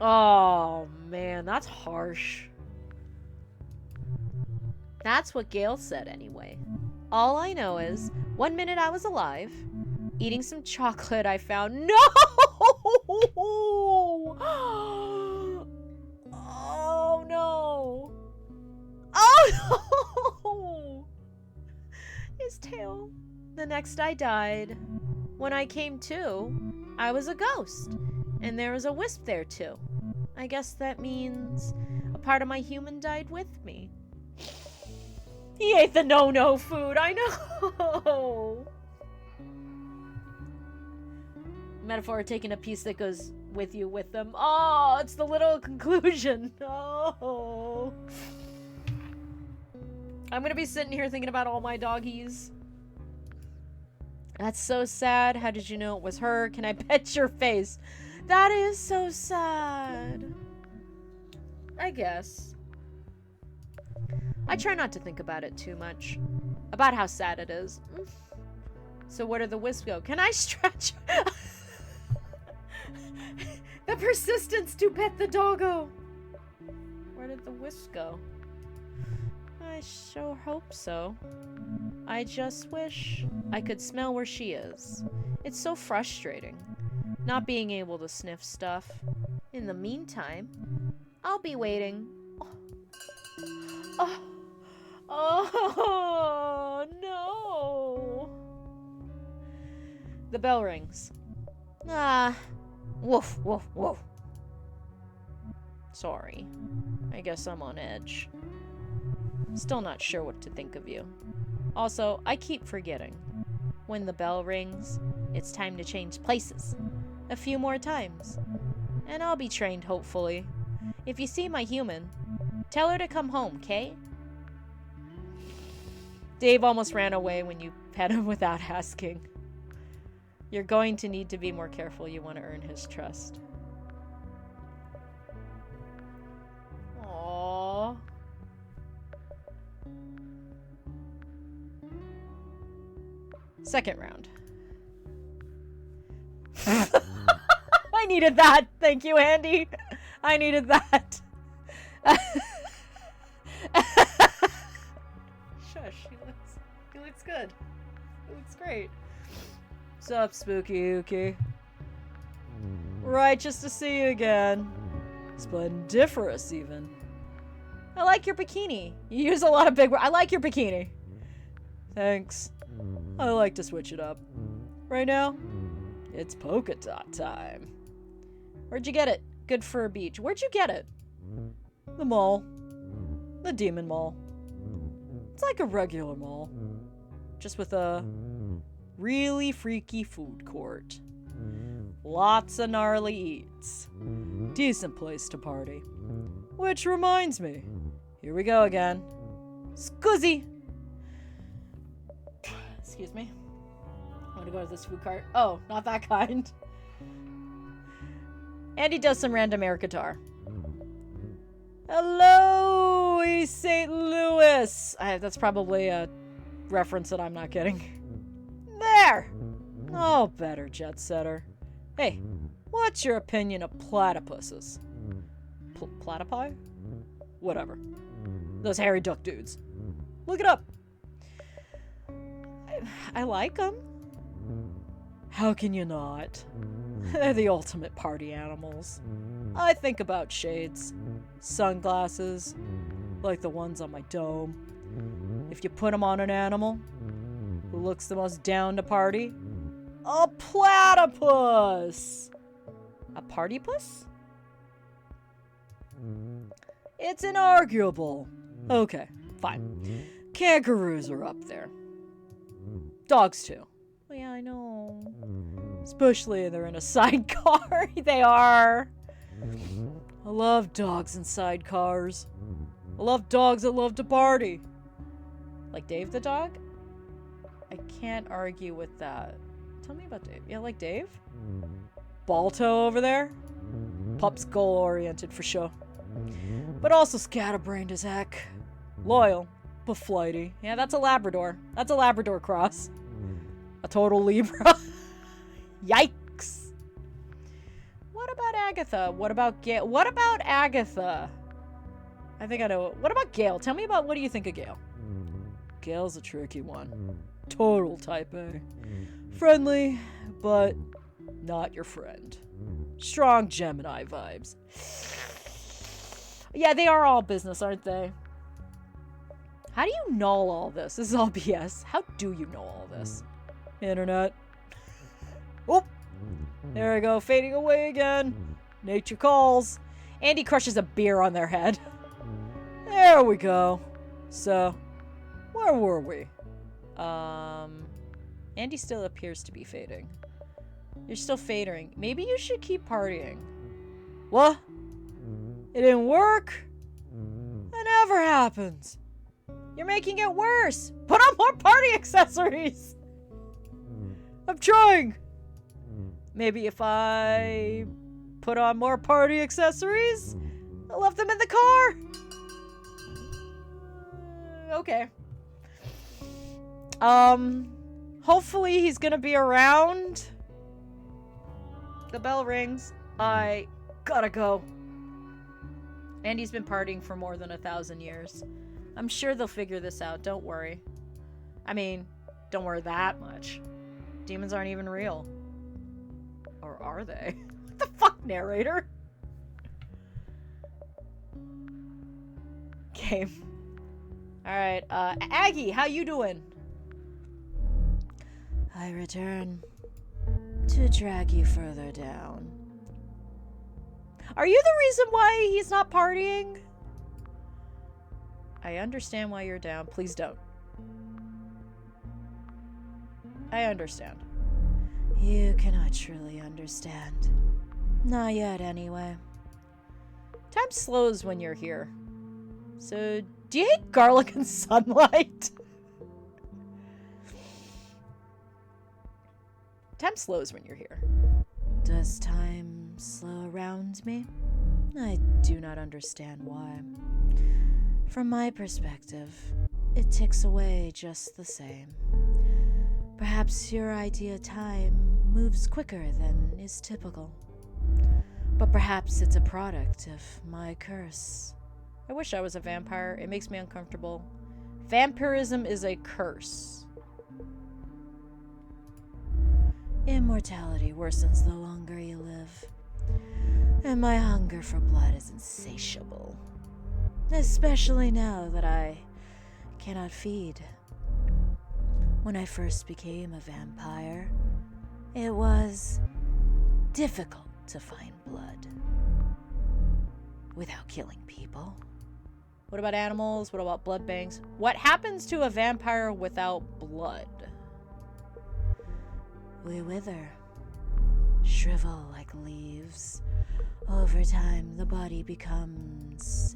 Speaker 1: Oh, man, that's harsh. That's what Gail said anyway. All I know is, one minute I was alive, eating some chocolate I found. No! Oh, no. Oh, no! His tail. The next I died. When I came to, I was a ghost. And there was a wisp there too. I guess that means a part of my human died with me. He ate the no-no food, I know! metaphor, taking a piece that goes with you with them. Oh, it's the literal conclusion. Oh. I'm gonna be sitting here thinking about all my doggies. That's so sad. How did you know it was her? Can I pet your face? That is so sad. I guess. I try not to think about it too much. About how sad it is. So where did the wisp go? Can I stretch? The persistence to pet the doggo. Where did the wisp go? I sure hope so. I just wish I could smell where she is. It's so frustrating, not being able to sniff stuff. In the meantime, I'll be waiting. Oh no! The bell rings. Woof, woof, woof. Sorry. I guess I'm on edge. Still not sure what to think of you. Also, I keep forgetting. When the bell rings, it's time to change places. A few more times. And I'll be trained, hopefully. If you see my human, tell her to come home, okay? Dave almost ran away when you pet him without asking. You're going to need to be more careful. You want to earn his trust. Aww. Second round. I needed that. Thank you, Andy. I needed that. Shush. He looks good. He looks great. What's up, Spooky Ookie? Right, just to see you again. Splendiferous, even. I like your bikini. You use a lot of big words. I like your bikini. Thanks. I like to switch it up. Right now, it's polka dot time. Where'd you get it? Good for a beach. Where'd you get it? The mall. The demon mall. It's like a regular mall. Just with a really freaky food court. Lots of gnarly eats. Decent place to party. Which reminds me. Here we go again. Scuzzy! Excuse me. I'm gonna go to this food cart. Oh, not that kind. Andy does some random air guitar. Hello, East St. Louis. That's probably a reference that I'm not getting. There! Oh, better, jet setter. Hey, what's your opinion of platypuses? Platypi? Whatever. Those hairy duck dudes. Look it up. I like them. How can you not? They're the ultimate party animals. I think about shades, sunglasses, like the ones on my dome. If you put them on an animal who looks the most down to party, a platypus! A partypus? It's inarguable. Okay, fine. Kangaroos are up there. Dogs too. Oh, yeah, I know. Especially if they're in a sidecar. They are. I love dogs in sidecars. I love dogs that love to party. Like Dave the dog? I can't argue with that. Tell me about Dave. Yeah, like Dave? Balto over there? Pup's goal-oriented for sure. But also scatterbrained as heck. Loyal, but flighty. Yeah, that's a Labrador. That's a Labrador cross. A total Libra. Yikes. What about Agatha? What about Gail? What about Agatha? I think I know. What about Gail? Tell me about what do you think of Gail? Gail's a tricky one. Total type A. Friendly, but not your friend. Strong Gemini vibes. Yeah, they are all business, aren't they? How do you know all this? This is all BS. How do you know all this? Internet. Oh! There we go, fading away again. Nature calls. Andy crushes a beer on their head. There we go. So, where were we? Andy still appears to be fading. You're still fading. Maybe you should keep partying. What? It didn't work? That never happens. You're making it worse. Put on more party accessories. I'm trying. Maybe if I put on more party accessories, I left them in the car. Okay. Hopefully he's gonna be around. The bell rings. I gotta go. Andy's been partying for more than 1,000 years. I'm sure they'll figure this out, don't worry. I mean, don't worry that much. Demons aren't even real. Or are they? What the fuck, narrator? Okay. Alright, Aggie, how you doing?
Speaker 2: I return to drag you further down.
Speaker 1: Are you the reason why he's not partying? I understand why you're down. Please don't. I understand.
Speaker 2: You cannot truly understand. Not yet, anyway.
Speaker 1: Time slows when you're here. So, do you hate garlic and sunlight? Time slows when you're here.
Speaker 2: Does time slow around me? I do not understand why. From my perspective, it ticks away just the same. Perhaps your idea time moves quicker than is typical. But perhaps it's a product of my curse.
Speaker 1: I wish I was a vampire. It makes me uncomfortable. Vampirism is a curse.
Speaker 2: Immortality worsens the longer you live, and my hunger for blood is insatiable. Especially now that I cannot feed. When I first became a vampire, it was difficult to find blood without killing people.
Speaker 1: What about animals? What about blood banks? What happens to a vampire without blood?
Speaker 2: We wither, shrivel like leaves. Over time, the body becomes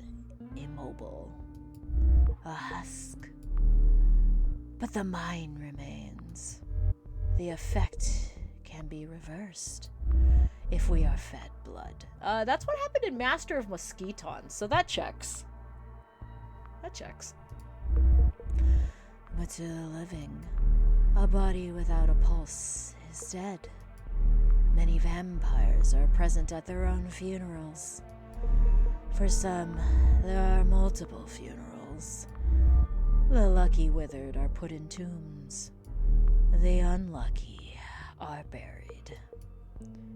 Speaker 2: immobile, a husk. But the mind remains. The effect can be reversed if we are fed blood.
Speaker 1: That's what happened in Master of Mosquiton, so that checks. That checks.
Speaker 2: But to the living, a body without a pulse is dead. Many vampires are present at their own funerals. For some, there are multiple funerals. The lucky withered are put in tombs. The unlucky are buried.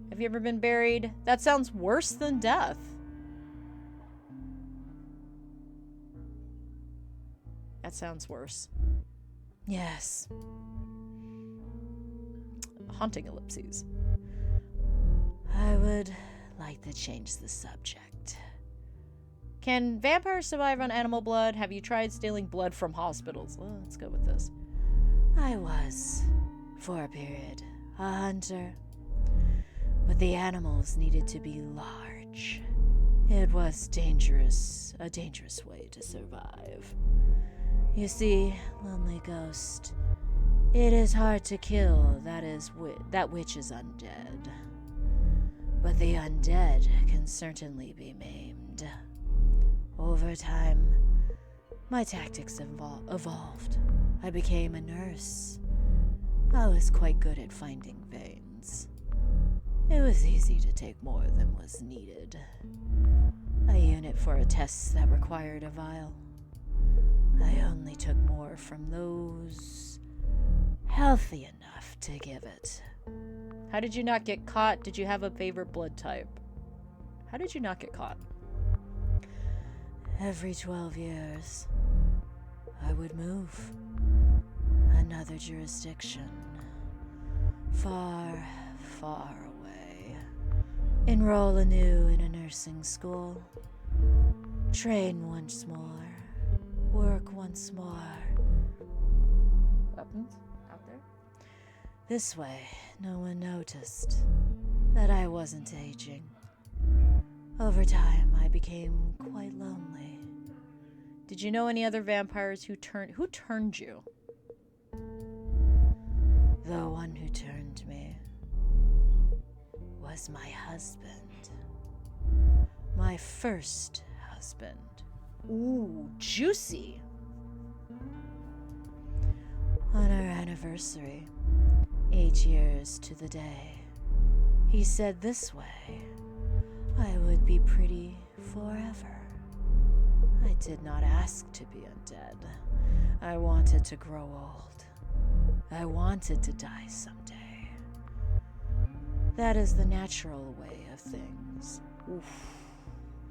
Speaker 1: Have you ever been buried? That sounds worse than death. That sounds worse.
Speaker 2: Yes.
Speaker 1: Haunting ellipses.
Speaker 2: I would like to change the subject.
Speaker 1: Can vampires survive on animal blood? Have you tried stealing blood from hospitals? Well, let's go with this.
Speaker 2: I was, for a period, a hunter. But the animals needed to be large. It was dangerous, a dangerous way to survive. You see, lonely ghost, it is hard to kill that which is undead. But the undead can certainly be maimed. Over time, my tactics evolved. I became a nurse. I was quite good at finding veins. It was easy to take more than was needed. A unit for a test that required a vial. I only took more from those healthy enough to give it.
Speaker 1: How did you not get caught? Did you have a favorite blood type? How did you not get caught?
Speaker 2: Every 12 years, I would move. Another jurisdiction. Far, far away. Enroll anew in a nursing school. Train once more. Work once more.
Speaker 1: Weapons out there?
Speaker 2: This way, no one noticed that I wasn't aging. Over time, I became quite lonely.
Speaker 1: Did you know any other vampires who turned you?
Speaker 2: The one who turned me was my husband. My first husband.
Speaker 1: Ooh, juicy.
Speaker 2: On our anniversary, 8 years to the day, he said this way, I would be pretty forever. I did not ask to be undead. I wanted to grow old. I wanted to die someday. That is the natural way of things.
Speaker 1: Oof,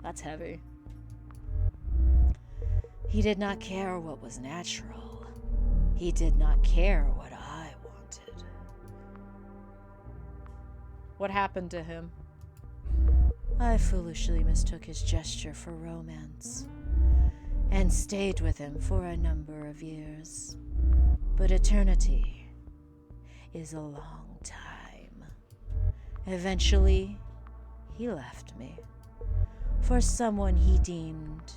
Speaker 1: that's heavy.
Speaker 2: He did not care what was natural. He did not care what I wanted.
Speaker 1: What happened to him?
Speaker 2: I foolishly mistook his gesture for romance and stayed with him for a number of years. But eternity is a long time. Eventually, he left me for someone he deemed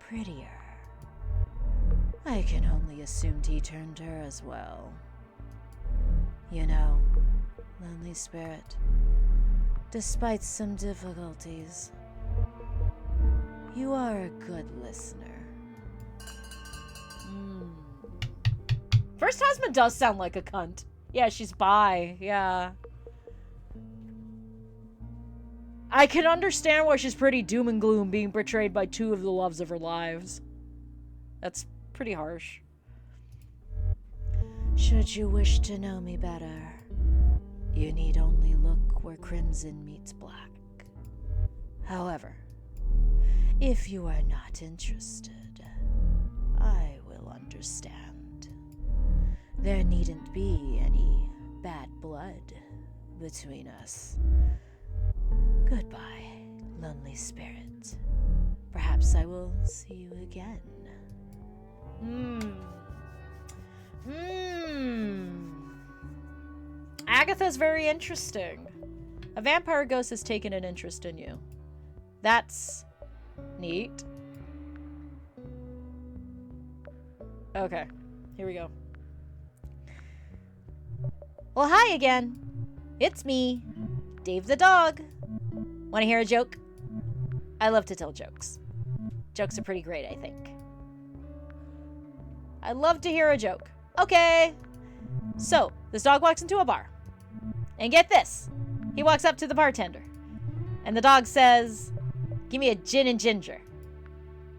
Speaker 2: prettier. I can only assume he turned her as well. You know, lonely spirit, despite some difficulties, you are a good listener.
Speaker 1: First husband does sound like a cunt. Yeah, she's bi. Yeah. I can understand why she's pretty doom and gloom being portrayed by two of the loves of her lives. That's pretty harsh.
Speaker 2: Should you wish to know me better, you need only look where crimson meets black. However, if you are not interested, I will understand. There needn't be any bad blood between us. Goodbye, lonely spirit. Perhaps I will see you again.
Speaker 1: Agatha's very interesting. A vampire ghost has taken an interest in you. That's neat. Okay, here we go. Well, hi again. It's me, Dave the dog. Want to hear a joke? I love to tell jokes. Jokes are pretty great, I think. I love to hear a joke. Okay. So, this dog walks into a bar. And get this. He walks up to the bartender. And the dog says, "Give me a gin and ginger."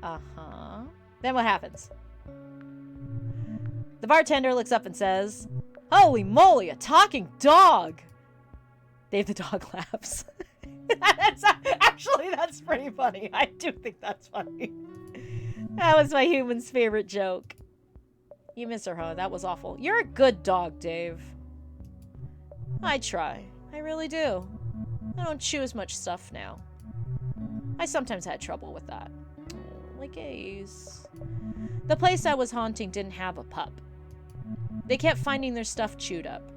Speaker 1: Uh-huh. Then what happens? The bartender looks up and says, "Holy moly, a talking dog!" Dave the dog laughs. That's pretty funny. I do think that's funny. That was my human's favorite joke. You miss her, huh? That was awful. You're a good dog, Dave. I try. I really do. I don't chew as much stuff now. I sometimes had trouble with that. Like Ace. The place I was haunting didn't have a pup. They kept finding their stuff chewed up.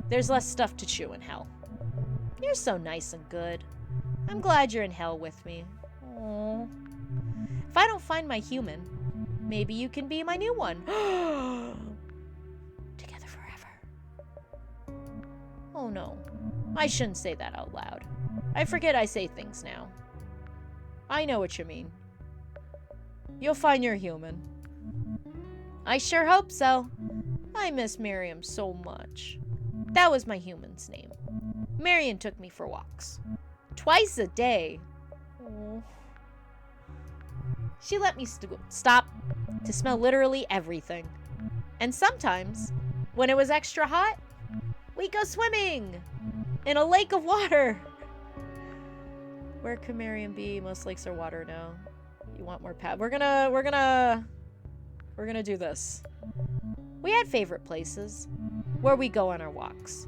Speaker 1: There's less stuff to chew in hell. You're so nice and good. I'm glad you're in hell with me. Aww. If I don't find my human, maybe you can be my new one. Together forever. Oh no. I shouldn't say that out loud. I forget I say things now. I know what you mean. You'll find your human. I sure hope so. I miss Miriam so much. That was my human's name. Marion took me for walks. Twice a day. Oh. She let me stop to smell literally everything. And sometimes, when it was extra hot, we'd go swimming in a lake of water. Where could Marion be? Most lakes are water now. You want more pad? We're gonna do this. We had favorite places where we go on our walks.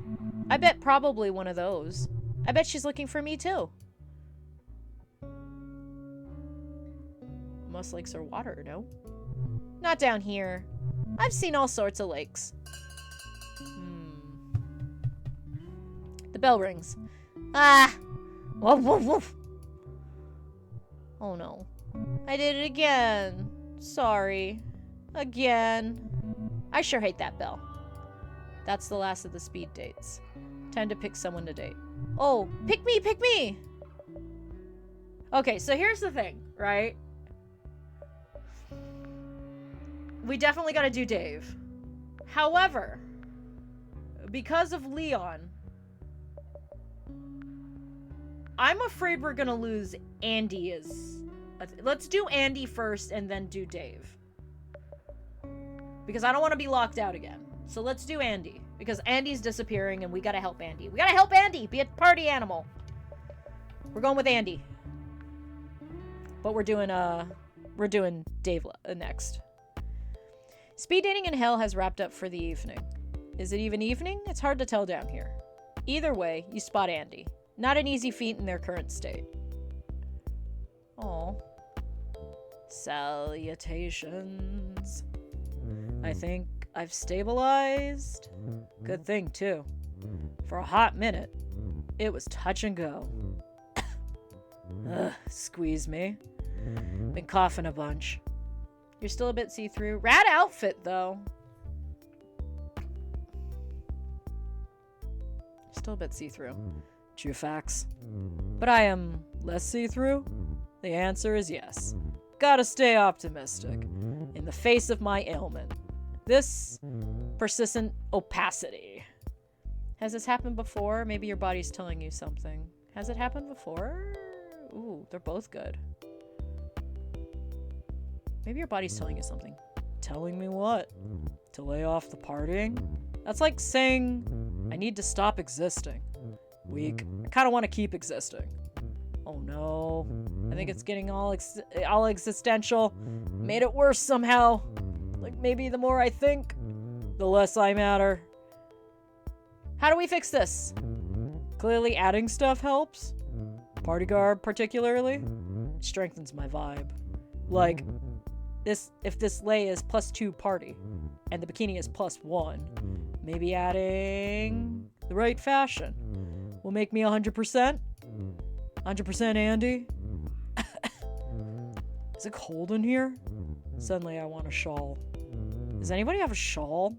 Speaker 1: I bet probably one of those. I bet she's looking for me too. Most lakes are water, no? Not down here. I've seen all sorts of lakes. The bell rings. Ah! Woof, woof, woof. Oh no. I did it again. Sorry. Again. I sure hate that bell. That's the last of the speed dates. Time to pick someone to date. Oh, pick me, pick me! Okay, so here's the thing, right? We definitely gotta do Dave. However, because of Leon, I'm afraid we're gonna lose Andy as... Let's do Andy first and then do Dave. Because I don't want to be locked out again. So let's do Andy. Because Andy's disappearing and we gotta help Andy. We gotta help Andy! Be a party animal! We're going with Andy. But we're doing Dave next. Speed dating in hell has wrapped up for the evening. Is it even evening? It's hard to tell down here. Either way, you spot Andy. Not an easy feat in their current state. Oh. Salutations. I think I've stabilized. Good thing, too. For a hot minute, it was touch and go. Ugh, squeeze me. Been coughing a bunch. You're still a bit see-through. Rad outfit, though. Still a bit see-through. True facts. But I am less see-through? The answer is yes. Gotta stay optimistic. In the face of my ailment. This persistent opacity. Has this happened before? Maybe your body's telling you something. Has it happened before? Ooh, they're both good. Maybe your body's telling you something. Telling me what? To lay off the partying? That's like saying, I need to stop existing. Weak. I kind of want to keep existing. Oh no. I think it's getting all existential. Made it worse somehow. Like maybe the more I think, the less I matter. How do we fix this? Clearly adding stuff helps. Party garb particularly. Strengthens my vibe. Like, if this lay is +2 party, and the bikini is +1, maybe adding the right fashion will make me 100%? 100% Andy? Is it cold in here? Suddenly I want a shawl. Does anybody have a shawl?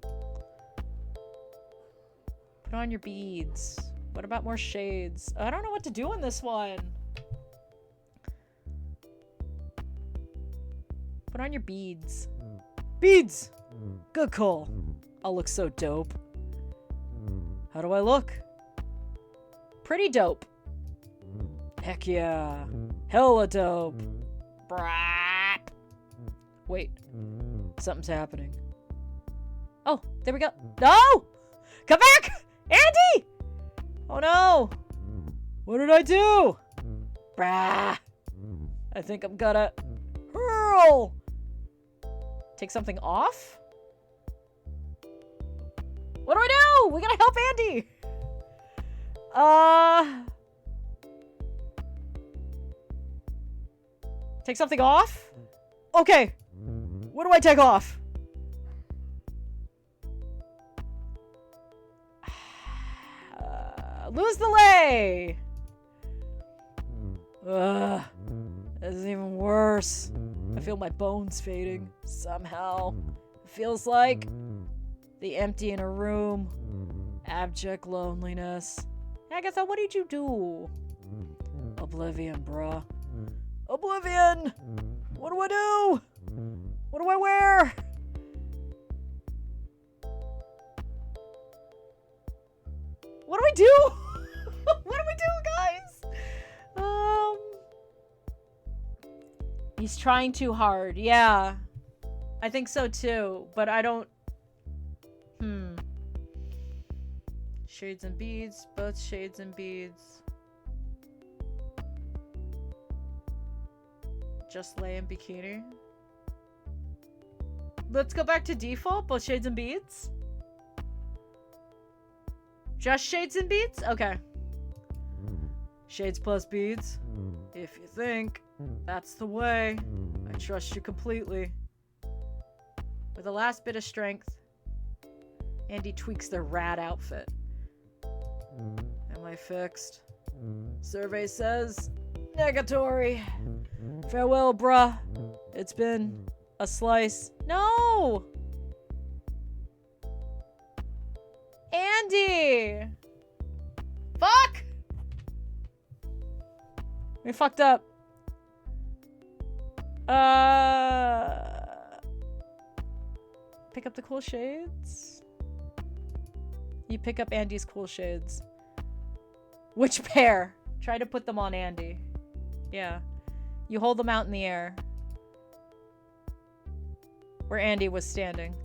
Speaker 1: Put on your beads. What about more shades? I don't know what to do in this one. Put on your beads. Beads! Good call. I'll look so dope. How do I look? Pretty dope. Heck yeah. Hella dope. Brap. Wait. Something's happening. Oh, there we go. No! Come back! Andy! Oh no! What did I do? Brah. I think I'm gonna hurl. Take something off? What do I do? We gotta help Andy. Take something off? Okay. What do I take off? Lose the lay. This is even worse. I feel my bones fading. Somehow. It feels like the empty in a room. Abject loneliness. Agatha, what did you do? Oblivion, bruh. Oblivion! What do I do? What do I wear? What do I do? What do we do, guys? He's trying too hard. Yeah. I think so too, but I don't... Shades and beads. Both shades and beads. Just lay in bikini. Let's go back to default. Both shades and beads. Just shades and beads? Okay. Shades plus beads. If you think that's the way, I trust you completely. With the last bit of strength, Andy tweaks their rad outfit. Am I fixed? Survey says negatory. Farewell, bruh. It's been a slice. No! Andy! Fuck! We fucked up. Pick up the cool shades? You pick up Andy's cool shades. Which pair? Try to put them on Andy. Yeah. You hold them out in the air. Where Andy was standing.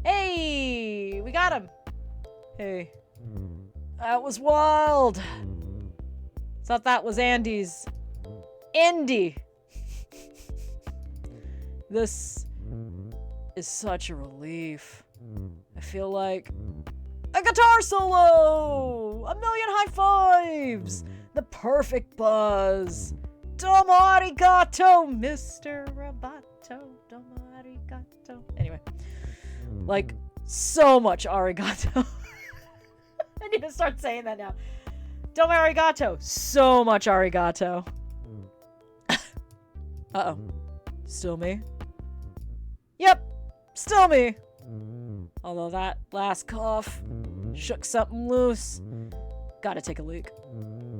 Speaker 1: Hey! We got him! Hey. That was wild! Thought that was Andy's. Andy! This is such a relief. I feel like a guitar solo! A million high fives! The perfect buzz! Domo arigato, Mr. Roboto. Domo arigato. Anyway. Like, so much arigato. I need to start saying that now. Domo arigato. So much arigato. Uh-oh. Still me? Yep. Still me. Although that last cough shook something loose. Gotta take a leak.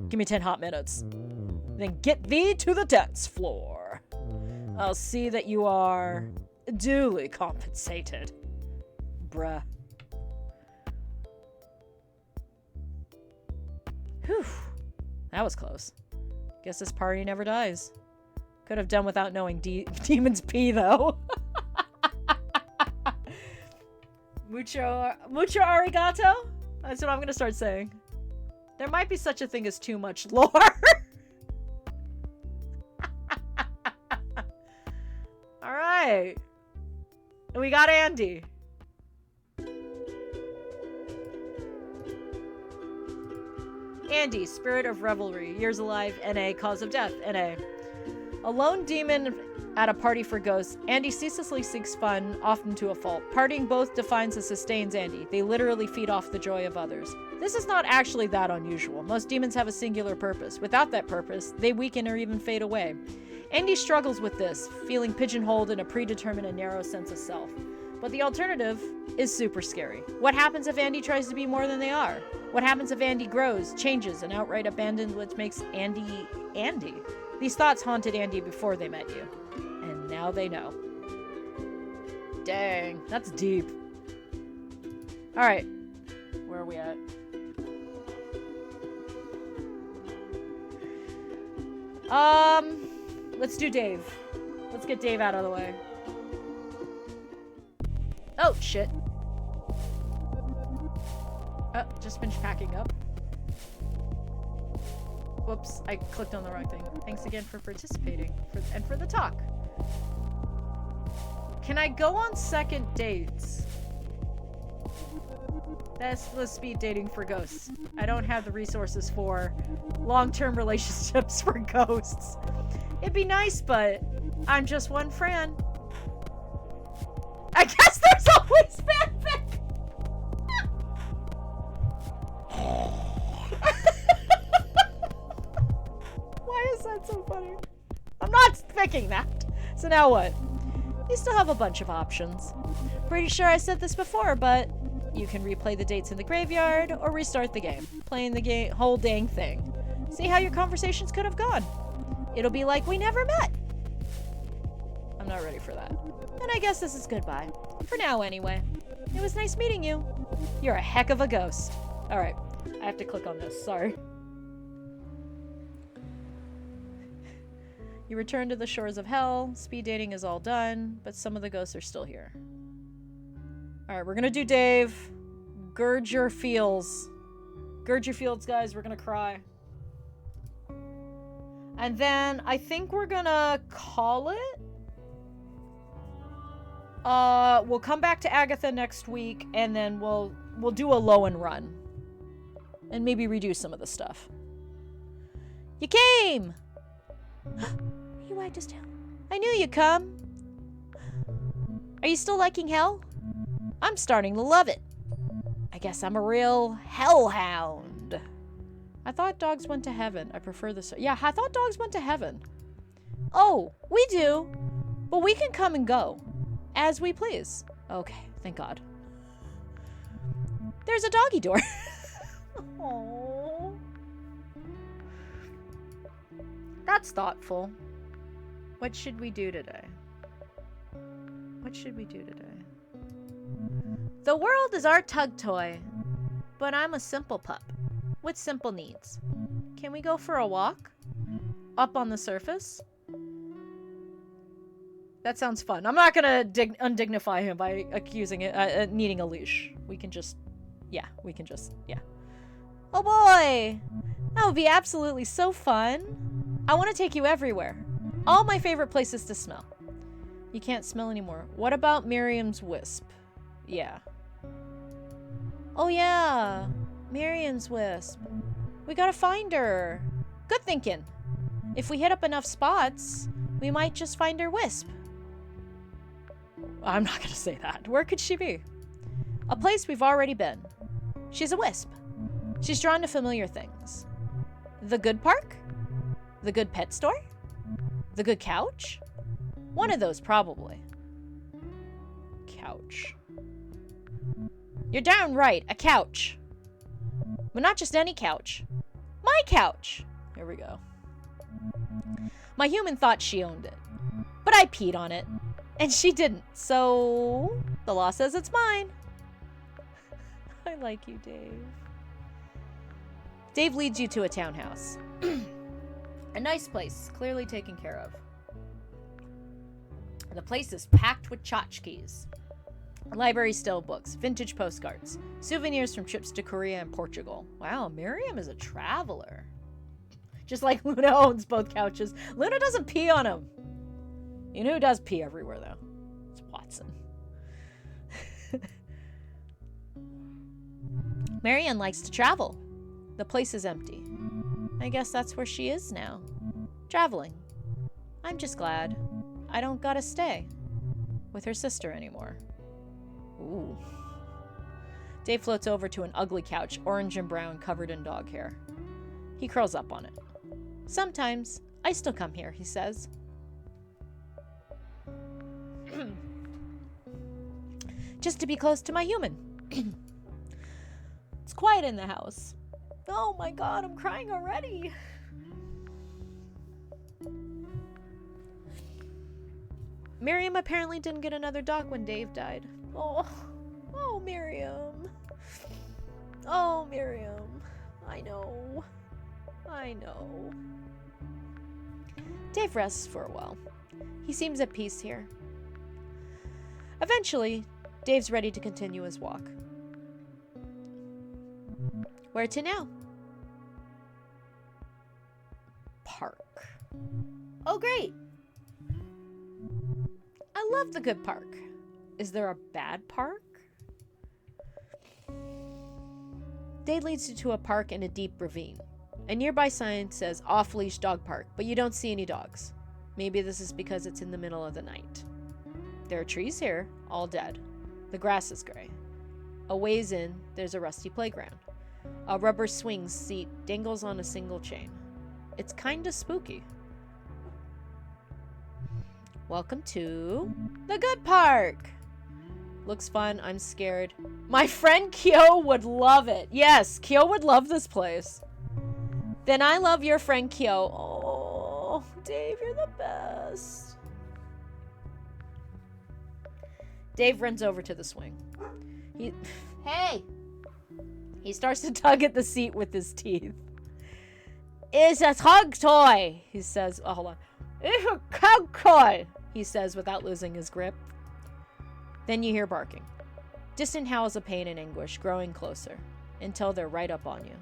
Speaker 1: Give me 10 hot minutes. Then get thee to the dance floor. I'll see that you are duly compensated. Bruh. Whew. That was close. Guess this party never dies. Could have done without knowing Demon's Pee, though. Mucho arigato? That's what I'm gonna start saying. There might be such a thing as too much lore. Alright. We got Andy. Andy, spirit of revelry. Years alive, NA. Cause of death, NA. A lone demon at a party for ghosts, Andy ceaselessly seeks fun, often to a fault. Partying both defines and sustains Andy. They literally feed off the joy of others. This is not actually that unusual. Most demons have a singular purpose. Without that purpose, they weaken or even fade away. Andy struggles with this, feeling pigeonholed in a predetermined and narrow sense of self. But the alternative is super scary. What happens if Andy tries to be more than they are? What happens if Andy grows, changes, and outright abandons what makes Andy Andy? These thoughts haunted Andy before they met you. And now they know. Dang, that's deep. Alright. Where are we at? Let's do Dave. Let's get Dave out of the way. Oh, shit. Oh, just finished packing up. Whoops, I clicked on the wrong thing. Thanks again for participating and for the talk. Can I go on second dates? That's the speed dating for ghosts. I don't have the resources for long-term relationships for ghosts. It'd be nice, but I'm just one friend. I guess there's always fanfic! Why is that so funny? I'm not picking that. So now what? You still have a bunch of options. Pretty sure I said this before, but you can replay the dates in the graveyard or restart the game. Playing the game, whole dang thing. See how your conversations could have gone. It'll be like we never met. I'm not ready for that. And I guess this is goodbye. For now, anyway. It was nice meeting you. You're a heck of a ghost. Alright, I have to click on this, sorry. You return to the shores of hell. Speed dating is all done, but some of the ghosts are still here. Alright, we're gonna do Dave. Gird your feels. Gird your feels, guys. We're gonna cry. And then I think we're gonna call it. We'll come back to Agatha next week, and then we'll do a Loen run. And maybe redo some of the stuff. You came! You wagged his tail. I knew you'd come. Are you still liking hell? I'm starting to love it. I guess I'm a real hellhound. I thought dogs went to heaven. I prefer this. Yeah, I thought dogs went to heaven. Oh, we do. But we can come and go as we please. Okay, thank God. There's a doggy door. Aww. That's thoughtful. What should we do today? What should we do today? The world is our tug toy, but I'm a simple pup with simple needs. Can we go for a walk? Up on the surface? That sounds fun. I'm not gonna undignify him by accusing it needing a leash. We can just, yeah. Oh boy! That would be absolutely so fun. I want to take you everywhere. All my favorite places to smell. You can't smell anymore. What about Miriam's wisp? Yeah. Oh yeah, Miriam's wisp. We gotta find her. Good thinking. If we hit up enough spots, we might just find her wisp. I'm not gonna say that. Where could she be? A place we've already been. She's a wisp. She's drawn to familiar things. The good park? The good pet store? The good couch? One of those, probably. Couch. You're darn right, a couch. But not just any couch. My couch! Here we go. My human thought she owned it. But I peed on it. And she didn't, so the law says it's mine. I like you, Dave. Dave leads you to a townhouse. A nice place, clearly taken care of. The place is packed with tchotchkes. Library still books, vintage postcards, souvenirs from trips to Korea and Portugal. Wow, Miriam is a traveler. Just like Luna owns both couches. Luna doesn't pee on them. You know who does pee everywhere, though? It's Watson. Marianne likes to travel. The place is empty. I guess that's where she is now. Traveling. I'm just glad I don't gotta stay with her sister anymore. Ooh. Dave floats over to an ugly couch, orange and brown, covered in dog hair. He curls up on it. Sometimes I still come here, he says. Just to be close to my human. It's quiet in the house. Oh my God, I'm crying already. Miriam apparently didn't get another dog when Dave died. Oh, Miriam. Oh, Miriam. I know. Dave rests for a while. He seems at peace here. Eventually, Dave's ready to continue his walk. Where to now? Park. Oh, great. I love the good park. Is there a bad park? Dave leads you to a park in a deep ravine. A nearby sign says off-leash dog park, but you don't see any dogs. Maybe this is because it's in the middle of the night. There are trees here, all dead. The grass is gray. A ways in, there's a rusty playground. A rubber swing seat dangles on a single chain. It's kinda spooky. Welcome to the good park. Looks fun. I'm scared. My friend Kyo would love it. Yes, Kyo would love this place. Then I love your friend Kyo. Oh, Dave, you're the best. Dave runs over to the swing. Hey! He starts to tug at the seat with his teeth. It's a tug toy, he says. Oh, hold on. It's a tug toy, he says without losing his grip. Then you hear barking. Distant howls of pain and anguish growing closer until they're right up on you.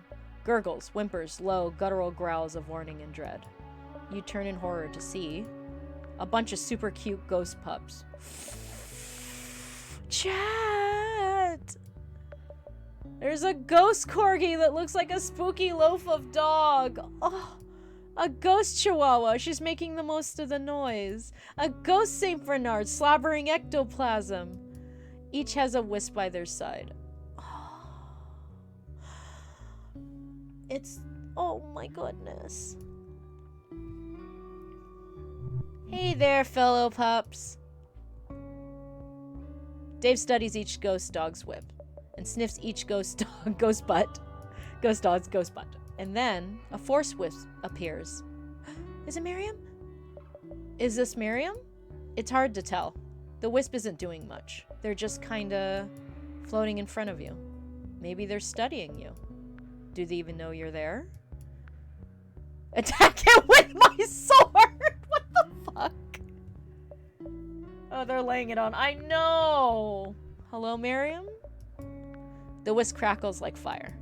Speaker 1: Gurgles, whimpers, low, guttural growls of warning and dread. You turn in horror to see a bunch of super cute ghost pups. Chat! There's a ghost corgi that looks like a spooky loaf of dog. Oh, a ghost chihuahua. She's making the most of the noise. A ghost St. Bernard slobbering ectoplasm. Each has a wisp by their side. It's... Oh my goodness. Hey there, fellow pups. Dave studies each ghost dog's whip and sniffs each ghost dog's butt. And then a force wisp appears. Is it Miriam? Is this Miriam? It's hard to tell. The wisp isn't doing much. They're just kinda floating in front of you. Maybe they're studying you. Do they even know you're there? Attack it with my sword! What the fuck? Oh, they're laying it on. I know! Hello, Miriam? The wisp crackles like fire.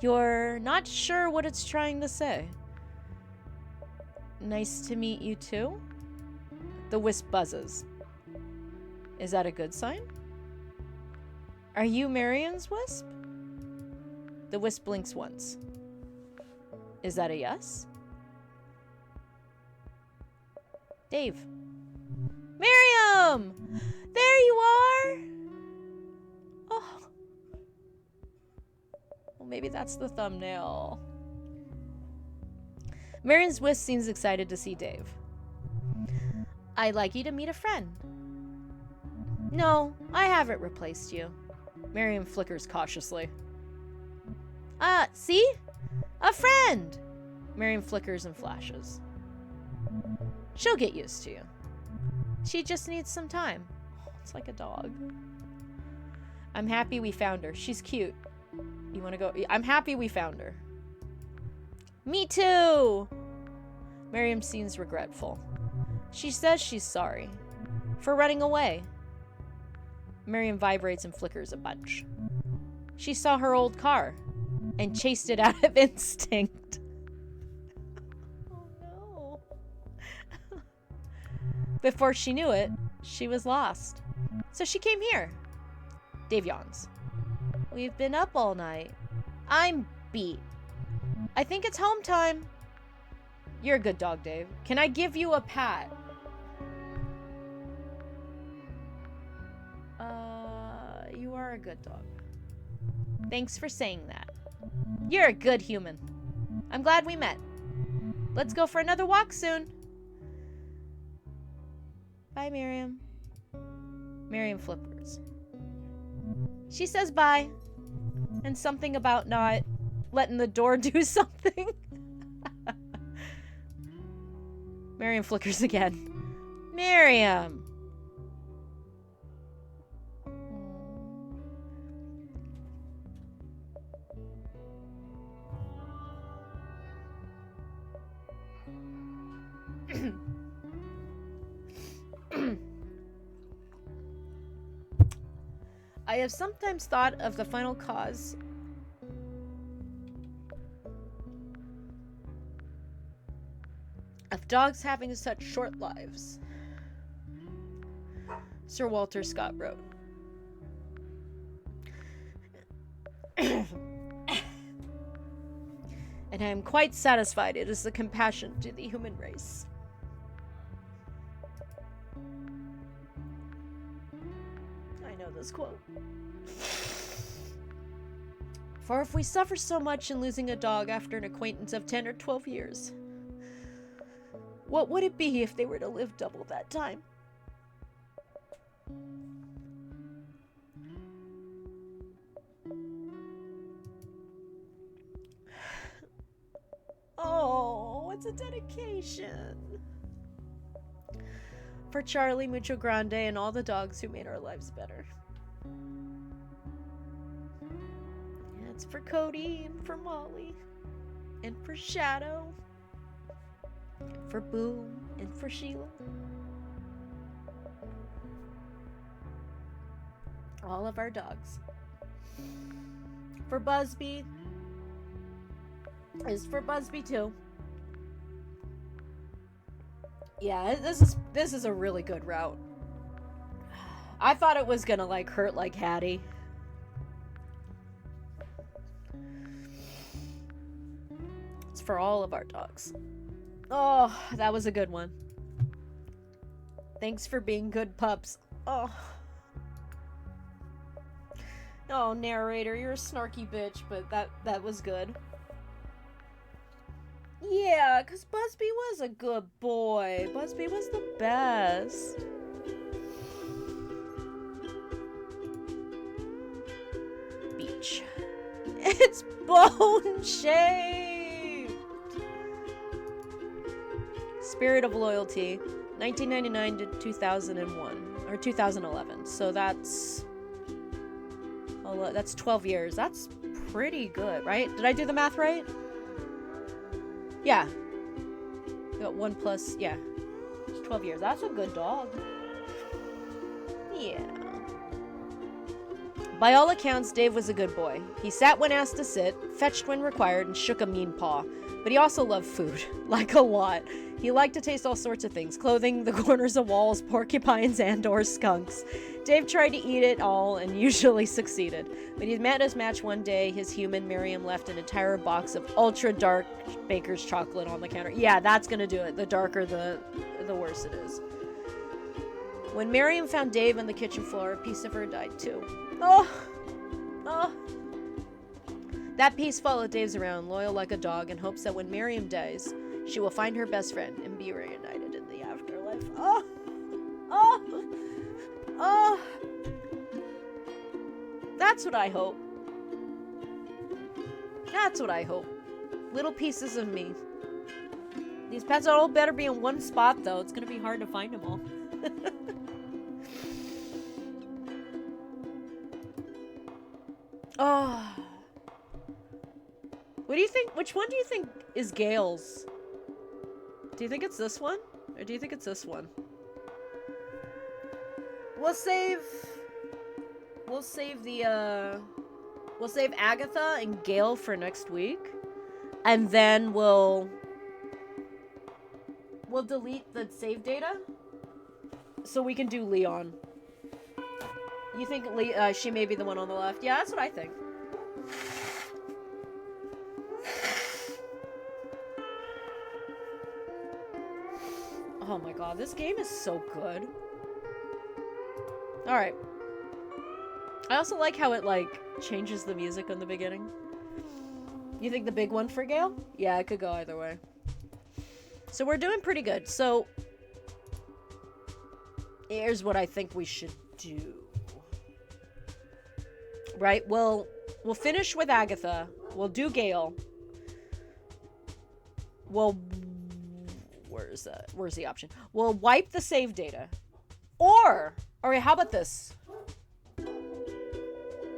Speaker 1: You're not sure what it's trying to say. Nice to meet you too? The wisp buzzes. Is that a good sign? Are you Miriam's wisp? The wisp blinks once. Is that a yes? Dave. Miriam! There you are! Oh. Well, maybe that's the thumbnail. Miriam's wisp seems excited to see Dave. I'd like you to meet a friend. No, I haven't replaced you. Miriam flickers cautiously. See? A friend! Miriam flickers and flashes. She'll get used to you. She just needs some time. Oh, it's like a dog. I'm happy we found her. She's cute. You want to go? I'm happy we found her. Me too! Miriam seems regretful. She says she's sorry. For running away. Miriam vibrates and flickers a bunch. She saw her old car and chased it out of instinct. Oh no. Before she knew it, she was lost. So she came here. Dave yawns. We've been up all night. I'm beat. I think it's home time. You're a good dog, Dave. Can I give you a pat? You are a good dog. Thanks for saying that. You're a good human. I'm glad we met. Let's go for another walk soon. Bye, Miriam. Miriam flippers. She says bye. And something about not letting the door do something. Miriam flickers again. Miriam! I have sometimes thought of the final cause of dogs having such short lives. Sir Walter Scott wrote. And I am quite satisfied it is the compassion to the human race. I know this quote. For if we suffer so much in losing a dog after an acquaintance of 10 or 12 years, what would it be if they were to live double that time? Oh, it's a dedication. For Charlie, Mucho Grande, and all the dogs who made our lives better. Yeah, it's for Cody, and for Molly, and for Shadow, and for Boom, and for Sheila. All of our dogs. For Busby. Is for Busby too. Yeah, this is a really good route. I thought it was gonna like hurt like Hattie. It's for all of our dogs. Oh, that was a good one. Thanks for being good pups. Oh. Oh, narrator, you're a snarky bitch, but that was good. Yeah, because Busby was a good boy. Busby was the best. Beach. It's bone-shaped! Spirit of Loyalty, 1999 to 2001, or 2011. So that's 12 years. That's pretty good, right? Did I do the math right? Yeah. Got 1 plus, yeah. It's 12 years. That's a good dog. Yeah. By all accounts, Dave was a good boy. He sat when asked to sit, fetched when required, and shook a mean paw. But he also loved food. Like a lot. He liked to taste all sorts of things. Clothing, the corners of walls, porcupines, and or skunks. Dave tried to eat it all and usually succeeded. When he met his match one day, his human Miriam left an entire box of ultra dark baker's chocolate on the counter. Yeah, that's gonna do it. The darker, the worse it is. When Miriam found Dave on the kitchen floor, a piece of her died too. Oh! Oh! That piece followed Dave's around, loyal like a dog, in hopes that when Miriam dies, she will find her best friend and be reunited in the afterlife. Oh! Oh! Oh! That's what I hope. That's what I hope. Little pieces of me. These pets all better be in one spot, though. It's gonna be hard to find them all. Oh. What do you think? Which one do you think is Gale's? Do you think it's this one? Or do you think it's this one? We'll save Agatha and Gale for next week. And then we'll delete the save data so we can do Leon. You think she may be the one on the left? Yeah, that's what I think. Oh my god, this game is so good. Alright. I also like how it, like, changes the music in the beginning. You think the big one for Gale? Yeah, it could go either way. So we're doing pretty good. So, here's what I think we should do. Right? We'll finish with Agatha. We'll do Gale. Where's the option? We'll wipe the save data. Or, alright, how about this?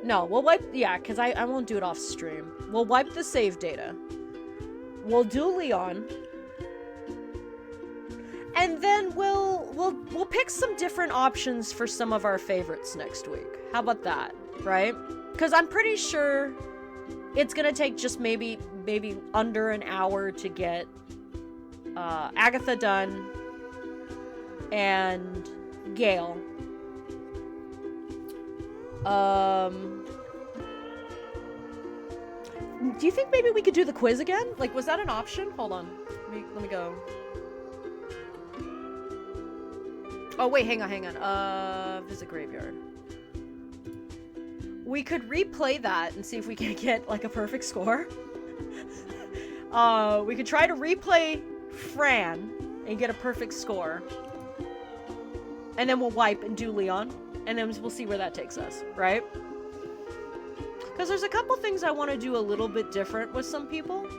Speaker 1: No, we'll wipe, yeah, because I won't do it off stream. We'll wipe the save data. We'll do Leon. And then we'll pick some different options for some of our favorites next week. How about that, right? Because I'm pretty sure it's gonna take just maybe under an hour to get Agatha done and Gale. Do you think maybe we could do the quiz again? Like, was that an option? Hold on. Let me go. Oh, wait, hang on. Visit graveyard. We could replay that and see if we can get, like, a perfect score. We could try to replay Fran and get a perfect score. And then we'll wipe and do Leon. And then we'll see where that takes us, right? Because there's a couple things I want to do a little bit different with some people. Who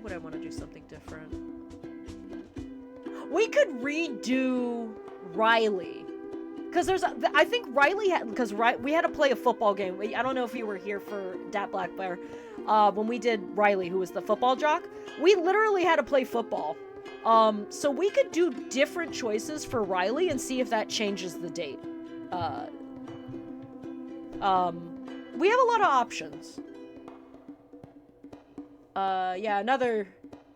Speaker 1: would I want to do something different? We could redo Riley. Because I think Riley had, because we had to play a football game. I don't know if you were here for Dat Black Bear. When we did Riley, who was the football jock. We literally had to play football. So we could do different choices for Riley and see if that changes the date. We have a lot of options. Yeah, another...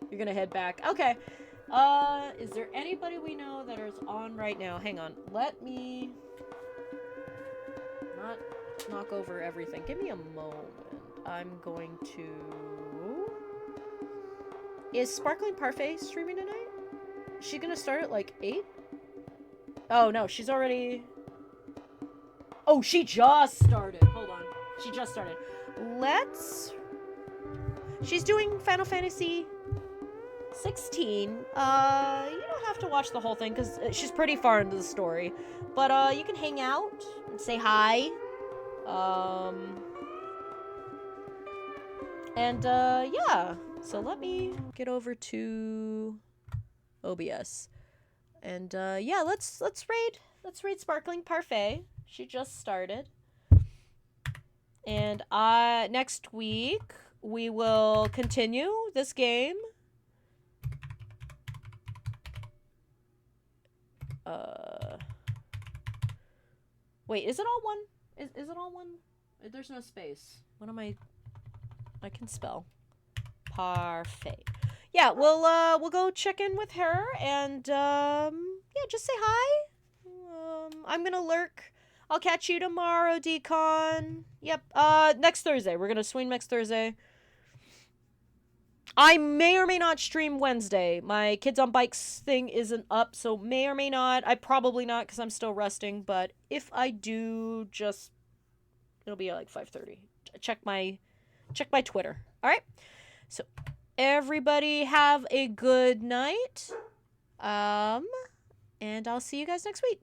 Speaker 1: You're gonna head back. Okay. Is there anybody we know that is on right now? Hang on. Let me... not knock over everything. Give me a moment. I'm going to... Is Sparkling Parfait streaming tonight? Is she gonna start at like 8? Oh no, she's already... Oh, she just started. Hold on. She just started. She's doing Final Fantasy 16. You don't have to watch the whole thing because she's pretty far into the story. But you can hang out and say hi. Yeah. So let me get over to OBS. And yeah, let's raid Sparkling Parfait. She just started. And next week we will continue this game. Wait, is it all one? Is it all one? There's no space. What am I can spell. Parfait. Yeah, we'll go check in with her and yeah, just say hi. I'm gonna lurk. I'll catch you tomorrow, Decon. Yep. Next Thursday. We're gonna swing next Thursday. I may or may not stream Wednesday. My Kids on Bikes thing isn't up, so may or may not. I probably not because I'm still resting, but if I do, just it'll be at like 5:30. Check my Twitter. All right. So everybody have a good night. And I'll see you guys next week.